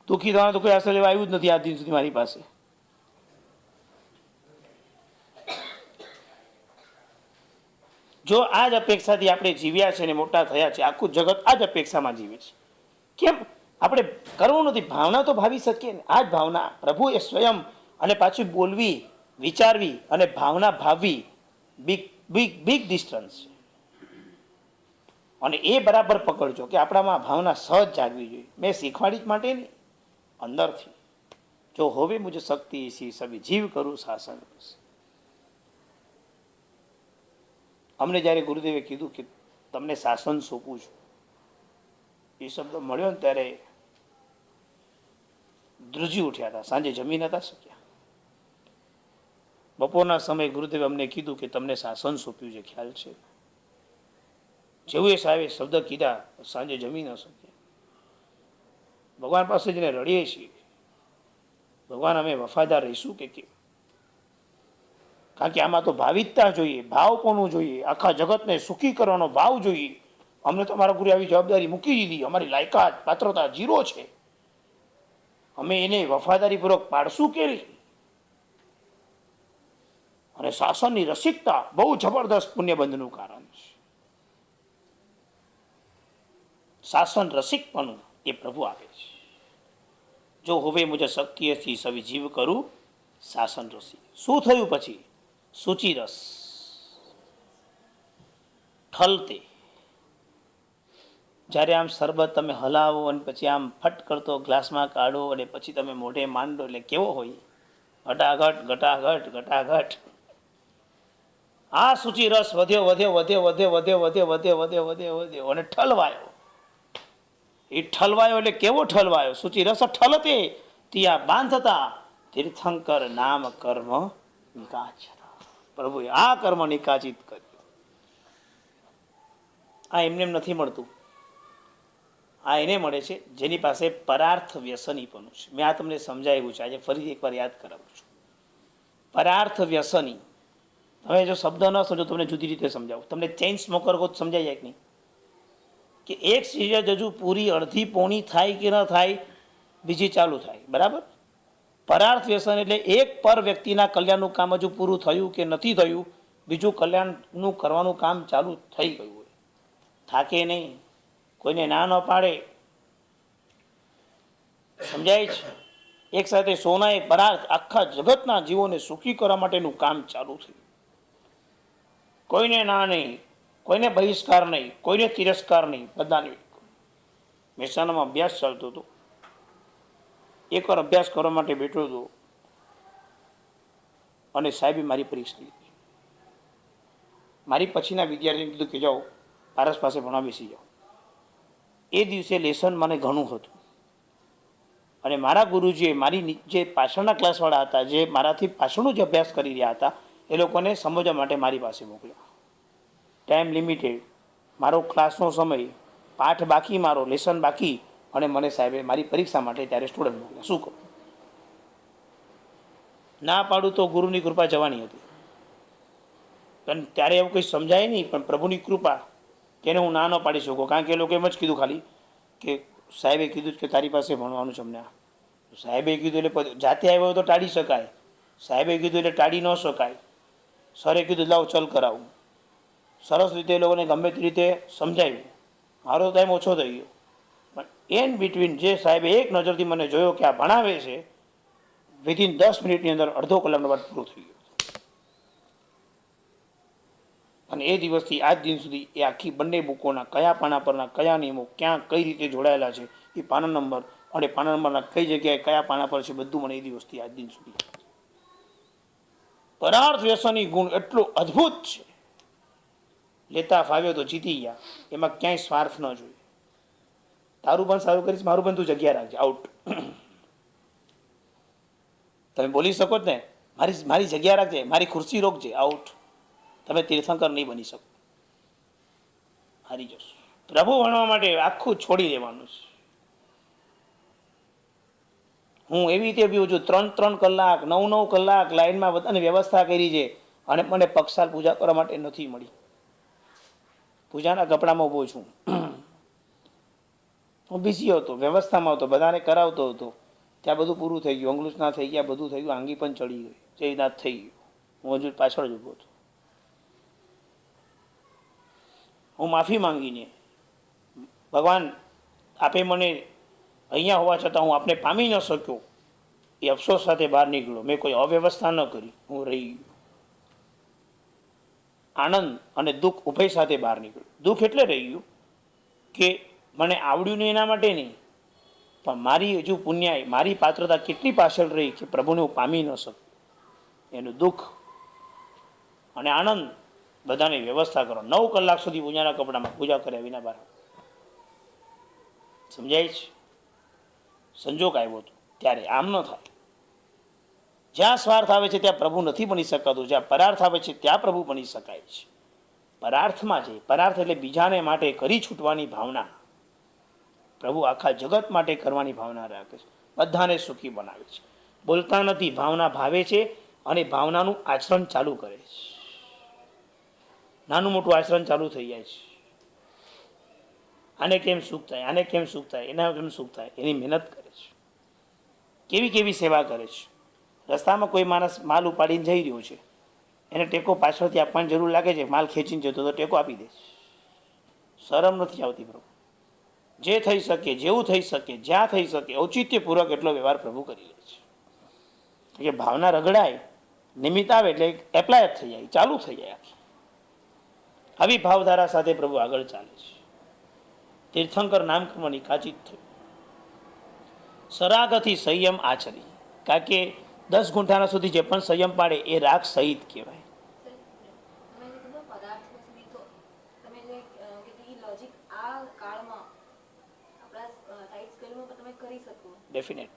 દુઃખી થવાનું તો કોઈ આશીર્વાદ લેવા આવ્યું જ નથી આજ દિન સુધી મારી પાસે. જો આ જ અપેક્ષાથી આપણે જીવ્યા છે ને મોટા થયા છે, આખું જગત આ જ અપેક્ષામાં જીવે છે. કેમ? આપણે કરવું નથી, ભાવના તો ભાવી શકીએ ને. આ જ ભાવના પ્રભુ એ સ્વયં, અને પાછું બોલવી, વિચારવી અને ભાવના ભાવવી, બિગ બિગ બિગ ડિસ્ટન્સ છે. અને એ બરાબર પકડજો કે આપણામાં ભાવના સહજ જાગવી જોઈએ. મેં શીખવાડી જ માટે નહીં, અંદરથી. જો હોવે મુझे શક્તિ એસી સભી જીવ કરું શાસન. અમને જ્યારે ગુરુદેવે કીધું કે તમને શાસન સોંપું છું, એ શબ્દ મળ્યો ને ત્યારે ધ્રુજી ઉઠ્યા હતા. સાંજે જમી નતા શક્યા. બપોરના સમયે ગુરુદેવે અમને કીધું કે તમને શાસન સોંપ્યું છે, ખ્યાલ છે? જેવું એ સાહેબે શબ્દ કીધા, સાંજે જમી ન શક્યા. ભગવાન પાસે જઈને રડીએ છીએ, ભગવાન અમે વફાદાર રહીશું કે કેમ? કારણ કે આમાં તો ભાવિકતા જોઈએ, ભાવપણું જોઈએ, આખા જગતને સુખી કરવાનો ભાવ જોઈએ. અમને તો અમારા ગુરુએ આવી જવાબદારી મૂકી દીધી, અમારી લાયકાત પાત્રતા 0 છે. અમે એને વફાદારીપૂર્વક પાડશું કે નહીં? અને શાસનની રસિકતા બહુ જબરદસ્ત પુણ્યબંધનું કારણ છે. શાસન રસિકપણું એ પ્રભુ આપે છે. જો હવે મુજે શક્તિથી સવી જીવ કરું શાસન રસિક. શું થયું પછી? સૂચિરસ ઠલતે. જ્યારે આમ શરબત તમે હલાવો અને પછી આમ ફટ કરતો ગ્લાસમાં કાઢો અને પછી તમે મોઢે માંડો, એટલે કેવો હોય? ઘટાઘટ ઘટાઘટ ઘટાઘટ. આ સૂચિરસ વધ્યો વધ્યો વધ્યો વધ્યો વધ્યો વધ્યો વધ્યો વધ્યો વધ્યો વધ્યો અને ઠલવાયો. એ ઠલવાયો એટલે કેવો ઠલવાયો? સૂચિરસ ઠલતે તિયા બાંધતા તીર્થંકર નામ કર્મ નિકાચ. પ્રભુએ આ કર્મ નિકાચિત કર્યું. આ એમને એમ નથી મળતું. આ એને મળે છે જેની પાસે પરાર્થ વ્યસનીપણું છે. મેં આ તમને સમજાવ્યું છે, આજે ફરીથી એકવાર યાદ કરાવું છું. પરાર્થ વ્યસની. હવે જો શબ્દ ન સમજો તમને જુદી રીતે સમજાવું. તમને ચેઇન સ્મોકર કહો સમજાઈ જાય કે નહીં? કે એક સિગરેટ હજુ પૂરી અડધી પોણી થાય કે ન થાય, બીજી ચાલુ થાય, બરાબર? પરાર્થ વ્યસન એટલે એક પર વ્યક્તિના કલ્યાણનું કામ હજુ પૂરું થયું કે નથી થયું, બીજું કલ્યાણનું કરવાનું કામ ચાલુ થઈ ગયું હોય. થાકે નહીં, કોઈને ના ન પાડે. સમજાય છે? એક સાથે સોનાએ પરાર્થ આખા જગતના જીવોને સુખી કરવા માટેનું કામ ચાલુ થયું. કોઈને ના નહીં, કોઈને બહિષ્કાર નહીં, કોઈને તિરસ્કાર નહીં, બધાને. મહેસાણામાં અભ્યાસ ચાલતો હતો. એકવાર અભ્યાસ કરવા માટે બેઠો હતો અને સાહેબે મારી પરીક્ષા લીધી. મારી પછીના વિદ્યાર્થીને કીધું કે જાઓ પારસ પાસે ભણવા બેસી જાઓ. એ દિવસે લેસન મને ઘણું હતું અને મારા ગુરુજીએ મારી જે પાછળના ક્લાસવાળા હતા, જે મારાથી પાછળનો જે અભ્યાસ કરી રહ્યા હતા, એ લોકોને સમજવા માટે મારી પાસે મોકલ્યા. ટાઈમ લિમિટેડ, મારો ક્લાસનો સમય, પાઠ બાકી, મારો લેસન બાકી, અને મને સાહેબે મારી પરીક્ષા માટે ત્યારે સ્ટુડન્ટ મોકલ્યા. શું કરું? ના પાડું તો ગુરુની કૃપા જવાની હતી. પણ ત્યારે એવું કંઈ સમજાય નહીં, પણ પ્રભુની કૃપા કે એને હું ના ન પાડી શકું. કારણ કે એ લોકો એમ જ કીધું ખાલી કે સાહેબે કીધું કે તારી પાસે ભણવાનું છે અમને. સાહેબે કીધું એટલે જાતે આવ્યો તો ટાળી શકાય, સાહેબે કીધું એટલે ટાળી ન શકાય. સરે કીધું લાવ ચલ કરાવું. સરસ રીતે એ લોકોને ગમે તે રીતે સમજાવ્યું. મારો ટાઈમ ઓછો થઈ ગયો, પણ એન બિટવીન જે સાહેબે એક નજરથી મને જોયો કે આ ભણાવે છે, વિધિન 10 મિનિટની અંદર અડધો કલાકનો બાદ પૂરું થઈ ગયું. અને એ દિવસથી આજ દિન સુધી એ આખી બંને બુકોના કયા પાના પરના કયા નિયમો ક્યાં કઈ રીતે જોડાયેલા છે, એ પાના નંબર અને પાના નંબરના કઈ જગ્યાએ કયા પાના પર છે, બધું મને એ દિવસથી આજ દિન સુધી. પરાર્થ વ્યસની ગુણ એટલો અદ્ભુત છે. લેતા ફાવ્યો તો જીતી ગયા, એમાં ક્યાંય સ્વાર્થ ન જોઈએ. તારું પણ સારું કરીશ, મારું પણ તું જગ્યા રાખજે, આઉટ. તમે બોલી શકો જ ને, મારી જગ્યા રાખજે, મારી ખુરશી રોકજે, આઉટ. તમે તીર્થંકર નહીં બની શકો, હારી જશો. પ્રભુ ભણવા માટે આખું છોડી દેવાનું છે. હું એવી રીતે પીવું છું, 3-3 કલાક 9-9 કલાક લાઈનમાં બધાને વ્યવસ્થા કરી છે, અને મને પક્ષાલ પૂજા કરવા માટે નથી મળી. પૂજાના કપડામાં ઊભો છું. હું બિઝી હતો, વ્યવસ્થામાં હતો, બધાને કરાવતો હતો. ત્યાં બધું પૂરું થઈ ગયું, અંગલુસના થઈ ગયા, બધું થઈ ગયું, આંગી પણ ચડી ગઈ, જયનાથ થઈ ગયું. હું હજુ પાછળ જ ઊભો હતો. હું માફી માંગીને, ભગવાન આપે મને અહીંયા હોવા છતાં હું આપને પામી ન શક્યો એ અફસોસ સાથે બહાર નીકળ્યો. મેં કોઈ અવ્યવસ્થા ન કરી, હું રહી ગયો. આનંદ અને દુઃખ ઉભય સાથે બહાર નીકળ્યું. દુઃખ એટલે રહી ગયું કે મને આવડ્યું નહીં એના માટે નહીં, પણ મારી હજુ પુણ્યાય, મારી પાત્રતા કેટલી પાછળ રહી કે પ્રભુને હું પામી ન શકું, એનું દુઃખ. અને આનંદ, બધાની વ્યવસ્થા કરો. 9 કલાક સુધી પૂજાના કપડામાં પૂજા કર્યા વિના બહાર. સમજાય છે? સંજોગ આવ્યો હતો ત્યારે આમ ન થાય. જ્યાં સ્વાર્થ આવે છે ત્યાં પ્રભુ નથી બની શકાતું, જ્યાં પરાર્થ આવે છે ત્યાં પ્રભુ બની શકાય છે. પરાર્થમાં છે, પરાર્થ એટલે બીજાને માટે કરી છૂટવાની ભાવના. પ્રભુ આખા જગત માટે કરવાની ભાવના રાખે છે, બધાને સુખી બનાવે છે. બોલતા નથી, ભાવના ભાવે છે અને ભાવનાનું આચરણ ચાલુ કરે છે. નાનું મોટું આચરણ ચાલુ થઈ જાય છે. આને કેમ સુખ થાય, આને કેમ સુખ થાય, એના કેમ સુખ થાય, એની મહેનત કરે છે. કેવી કેવી સેવા કરે છે. રસ્તામાં કોઈ માણસ માલ ઉપાડીને જઈ રહ્યો છે, એને ટેકો પાછળથી આપવાની જરૂર લાગે છે, માલ ખેંચીને જતો તો ટેકો આપી દે છે. શરમ નથી આવતી પ્રભુ. જે થઈ શકે, જેવું થઈ શકે, જ્યાં થઈ શકે, ઔચિત્યપૂર્વક એટલો વ્યવહાર પ્રભુ કરી લે છે. કે ભાવના રગડાય, નિમિત્ત આવે એટલે એપ્લાય થઈ જાય, ચાલુ થઈ જાય. આવી ભાવધારા સાથે પ્રભુ આગળ ચાલે છે. તીર્થંકર નામ કર્મની કાચિત થયું. સરાગથી સંયમ આચરી, કારણ કે 10 ગુંઠાના સુધી જે પણ સંયમ પાડે એ રાગ સહિત કહેવાય. તમે જે કીધું પદાર્થ સુધી, તો તમે જે કીધું એ લોજિક આ કાળમાં આપણા ટાઈટ સ્કેલમાં પણ તમે કરી શકો. ડેફિનેટ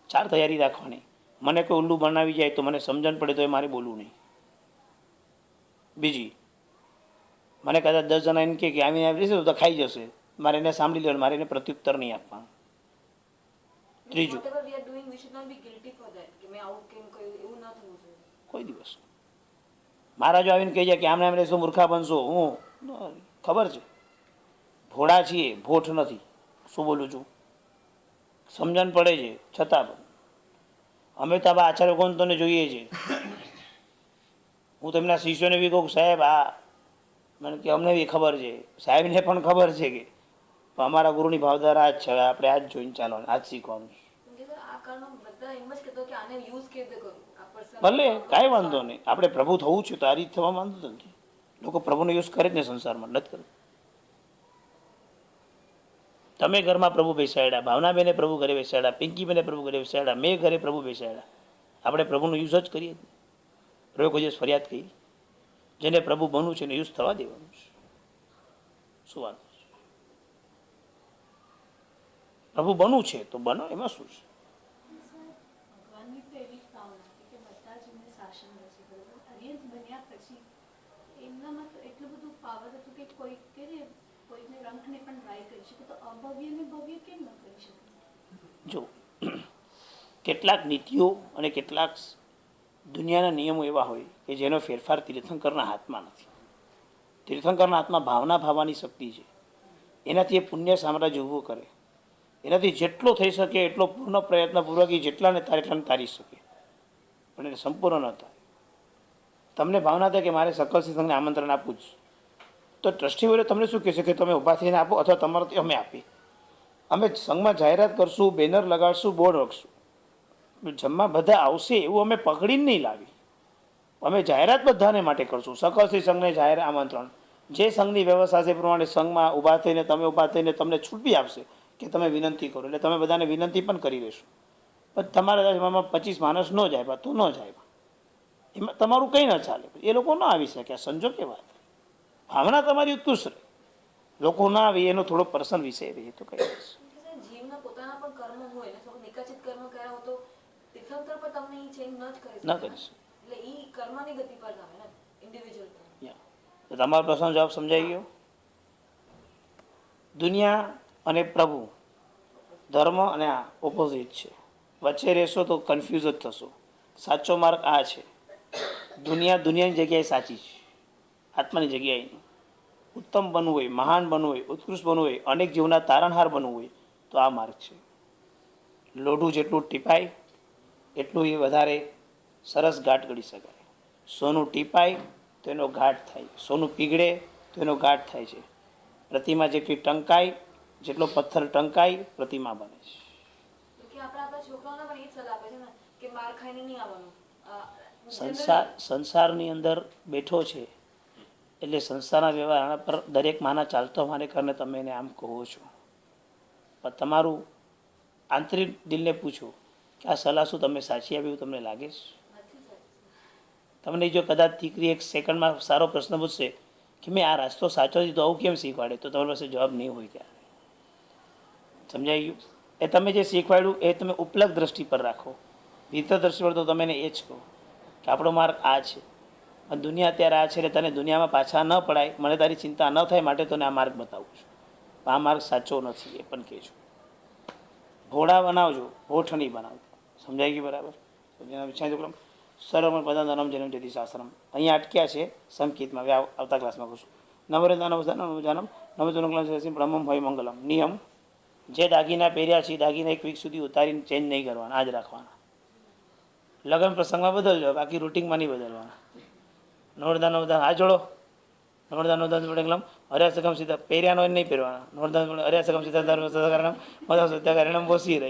4 તૈયારી રાખવાની. મને કોઈ ઉલ્લુ બનાવી જાય તો મને સમજણ પડે તો એ મારે બોલવું નહીં. બીજી, મને કદાચ 10 જણા એમ કે આવીને આવી જશે તો ખાઈ જશે, મારે એને સાંભળી લેવાનું, મારે એને પ્રત્યુત્તર નહીં આપવાનું. ત્રીજું, Whatever we are doing, we should not be guilty for that. કે મેં આવું કેમ કર્યું, એવું ના થવું જોઈએ. કોઈ દિવસ મારા જો આવીને કહી જાય કે આમને આમ રહેશો, મૂર્ખા બનશો, હું ખબર છે ભોળા છીએ, ભોઠ નથી. શું બોલું છું, સમજણ પડે છે છતાં પણ અમે તો આ આચાર્ય કોણ તને જોઈએ છે. હું તેમના શિષ્યોને બી કહું, સાહેબ આ મને કે અમને બી ખબર છે, સાહેબને પણ ખબર છે કે અમારા ગુરુની ભાવધારા આ જ છે, આપણે આ જ જોઈને ચાલવાનું, આ જ શીખવાનું. કેમ કે આ કાળમાં બધા એમ જ કહેતો કે આને યુઝ કેવી રીતે કરવું. આ person ભલે કાંઈ વાંધો નહીં, આપણે પ્રભુ થવું છે તો આ રીતે થવા વાંધો નથી. લોકો પ્રભુનો યુઝ કરે જ ને સંસારમાં, નથી કરે. તમે ઘરમાં પ્રભુ બેસાડ્યા, ભાવનાબેને પ્રભુ ઘરે બેસાડ્યા, પિંકીબેને પ્રભુ ઘરે બેસાડ્યા, મેં ઘરે પ્રભુ બેસાડ્યા. આપણે પ્રભુનો યુઝ જ કરીએ. પ્રભુ કોઈ દિવસ ફરિયાદ કરી? જેને પ્રભુ બનવું છે એને યુઝ થવા દેવાનું છે. શું વાત છે? પ્રભુ બનવું છે તો બનો, એમાં શું છે? ભગવાનની તો એવી જ ભાવના હતી કે બધા જ એમને શાસન રહેશે, બરોબર. અરિહંત બન્યા પછી એમનામાં તો એટલું બધું પાવર હતું કે કોઈ કે ને કોઈને રંખને પણ ટ્રાય કરી શકે, તો અભવ્યને ભવ્ય કેમ ન કરી શકે? જો કેટલાક નીતિઓ અને કેટલાક દુનિયાના નિયમો એવા હોય કે જેનો ફેરફાર તીર્થંકરના હાથમાં નથી. તીર્થંકરના હાથમાં ભાવના ભાવવાની શક્તિ છે. એનાથી એ પુણ્ય સામ્રાજ્ય ઊભું કરે. એનાથી જેટલો થઈ શકે એટલો પૂર્ણ પ્રયત્નપૂર્વક એ જેટલાને તારે એટલાને તારી શકે, પણ એને સંપૂર્ણ ન થાય. તમને ભાવના થાય કે મારે સકલ સંઘને આમંત્રણ આપવું જ, તો ટ્રસ્ટીઓએ તમને શું કહેશે કે તમે ઊભા થઈને આપો, અથવા તમારાથી અમે આપીએ. અમે સંઘમાં જાહેરાત કરશું, બેનર લગાડશું, બોર્ડ રાખશું, જમવા બધા આવશે એવું અમે પકડીને નહીં લાવી. અમે જાહેરાત બધાને માટે કરશું. સકલશ્રી સંઘને જાહેર આમંત્રણ, જે સંઘની વ્યવસ્થા છે એ પ્રમાણે સંઘમાં ઊભા થઈને તમે ઊભા થઈને તમને છૂટ બી આપશે કે તમે વિનંતી કરો, એટલે તમે બધાને વિનંતી પણ કરી લેશો. પણ તમારા એમાં 25 માણસ ન જાય તો ન જાય, એમાં તમારું કંઈ ન ચાલે, એ લોકો ન આવી શકે. સંજોગ કે વાત, ભાવના તમારી ઉત્કૃષ્ટ રહે, લોકો ના આવે એનો થોડો પર્સનલ વિષય રહે તો કઈ કેમ કે સાહેબ, જીવના પોતાના પણ કર્મ હોય ને, થોડું નિકાચિત કર્મ કર્યા હોય તો તીર્થંકર પર તમને એ ચેન્જ ન જ કરી ન શકે. કરી શકે. એટલે એ કર્મની ગતિ પર આવે ને, ઇન્ડિવિજ્યુઅલ પર. તો તમારો પ્રશ્ન જવાબ સમજાઈ ગયો? દુનિયા અને પ્રભુ, ધર્મ અને આ ઓપોઝિટ છે. વચ્ચે રહેશો તો કન્ફ્યુઝ જ થશો. સાચો માર્ગ આ છે. દુનિયા દુનિયાની જગ્યાએ સાચી છે, આત્માની જગ્યાએ નહીં. ઉત્તમ બનવું હોય, મહાન બનવું હોય, ઉત્કૃષ્ટ બનવું હોય, અનેક જીવના તારણહાર બનવું હોય તો આ માર્ગ છે. લોઢું જેટલું ટીપાય એટલું એ વધારે સરસ ઘાટ ગળી શકાય. સોનું ટીપાય તો એનો ઘાટ થાય, સોનું પીગળે તો એનો ઘાટ થાય છે. પ્રતિમા જેટલી ટંકાય જેટલો પથ્થર ટંકાય પ્રતિમા બને છે. તો કે આપણા છોકરાઓને પણ એ જ સલાહ આપે છે ને કે માર ખાઈને નહીં આવવાનું. સંસારની અંદર બેઠો છે એટલે સંસારના વ્યવહાર આના પર દરેક માના ચાલતો માને કારણે તમે એને આમ કહો છો. પણ તમારું આંતરિક દિલને પૂછો કે આ સલાહ શું તમે સાચી આવી એવું તમને લાગે છે? તમને જો કદાચ દીકરી એક સેકન્ડમાં સારો પ્રશ્ન પૂછશે કે મેં આ રસ્તો સાચો છે તો આવું કેમ શીખવાડે, તો તમારી પાસે જવાબ નહીં હોય ત્યારે. સમજાઈ ગયું? એ તમે જે શીખવાડ્યું એ તમે ઉપલબ્ધ દ્રષ્ટિ પર રાખો. ભીતર દ્રષ્ટિ પર તો તમે એને એ જ કહો કે આપણો માર્ગ આ છે, દુનિયા અત્યારે આ છે એટલે તને દુનિયામાં પાછા ન પડાય, મને તારી ચિંતા ન થાય માટે તને આ માર્ગ બતાવું છું. આ માર્ગ સાચો નથી એ પણ કહેજો. ભોળા બનાવજો, હોઠ નહીં બનાવજો. સમજાઈ ગયું બરાબર? વિચાર સર્વમ પદાનમ જન્મ જતી શાસ્ત્રમ અહીંયા અટક્યા છે સંકેતમાં. હવે આવતા ક્લાસમાં કહીશું. નવરદાનમ નવજનકલમ બ્રહ્મમ હોય મંગલમ. નિયમ: જે દાગીના પહેર્યા છે એ દાગીના એક વીક સુધી ઉતારીને ચેન્જ નહીં કરવાના, આ જ રાખવાના. લગ્ન પ્રસંગમાં બદલજો, બાકી રૂટિનમાં નહીં બદલવાના. નવરદાન હાથ જોડો. નવરદાન હર્યાસકમ સીધા પહેર્યાનો નહીં પહેરવાના. નવરદાન હર્યાસકમ સીધા સત્યકારણમ બોસી રહી.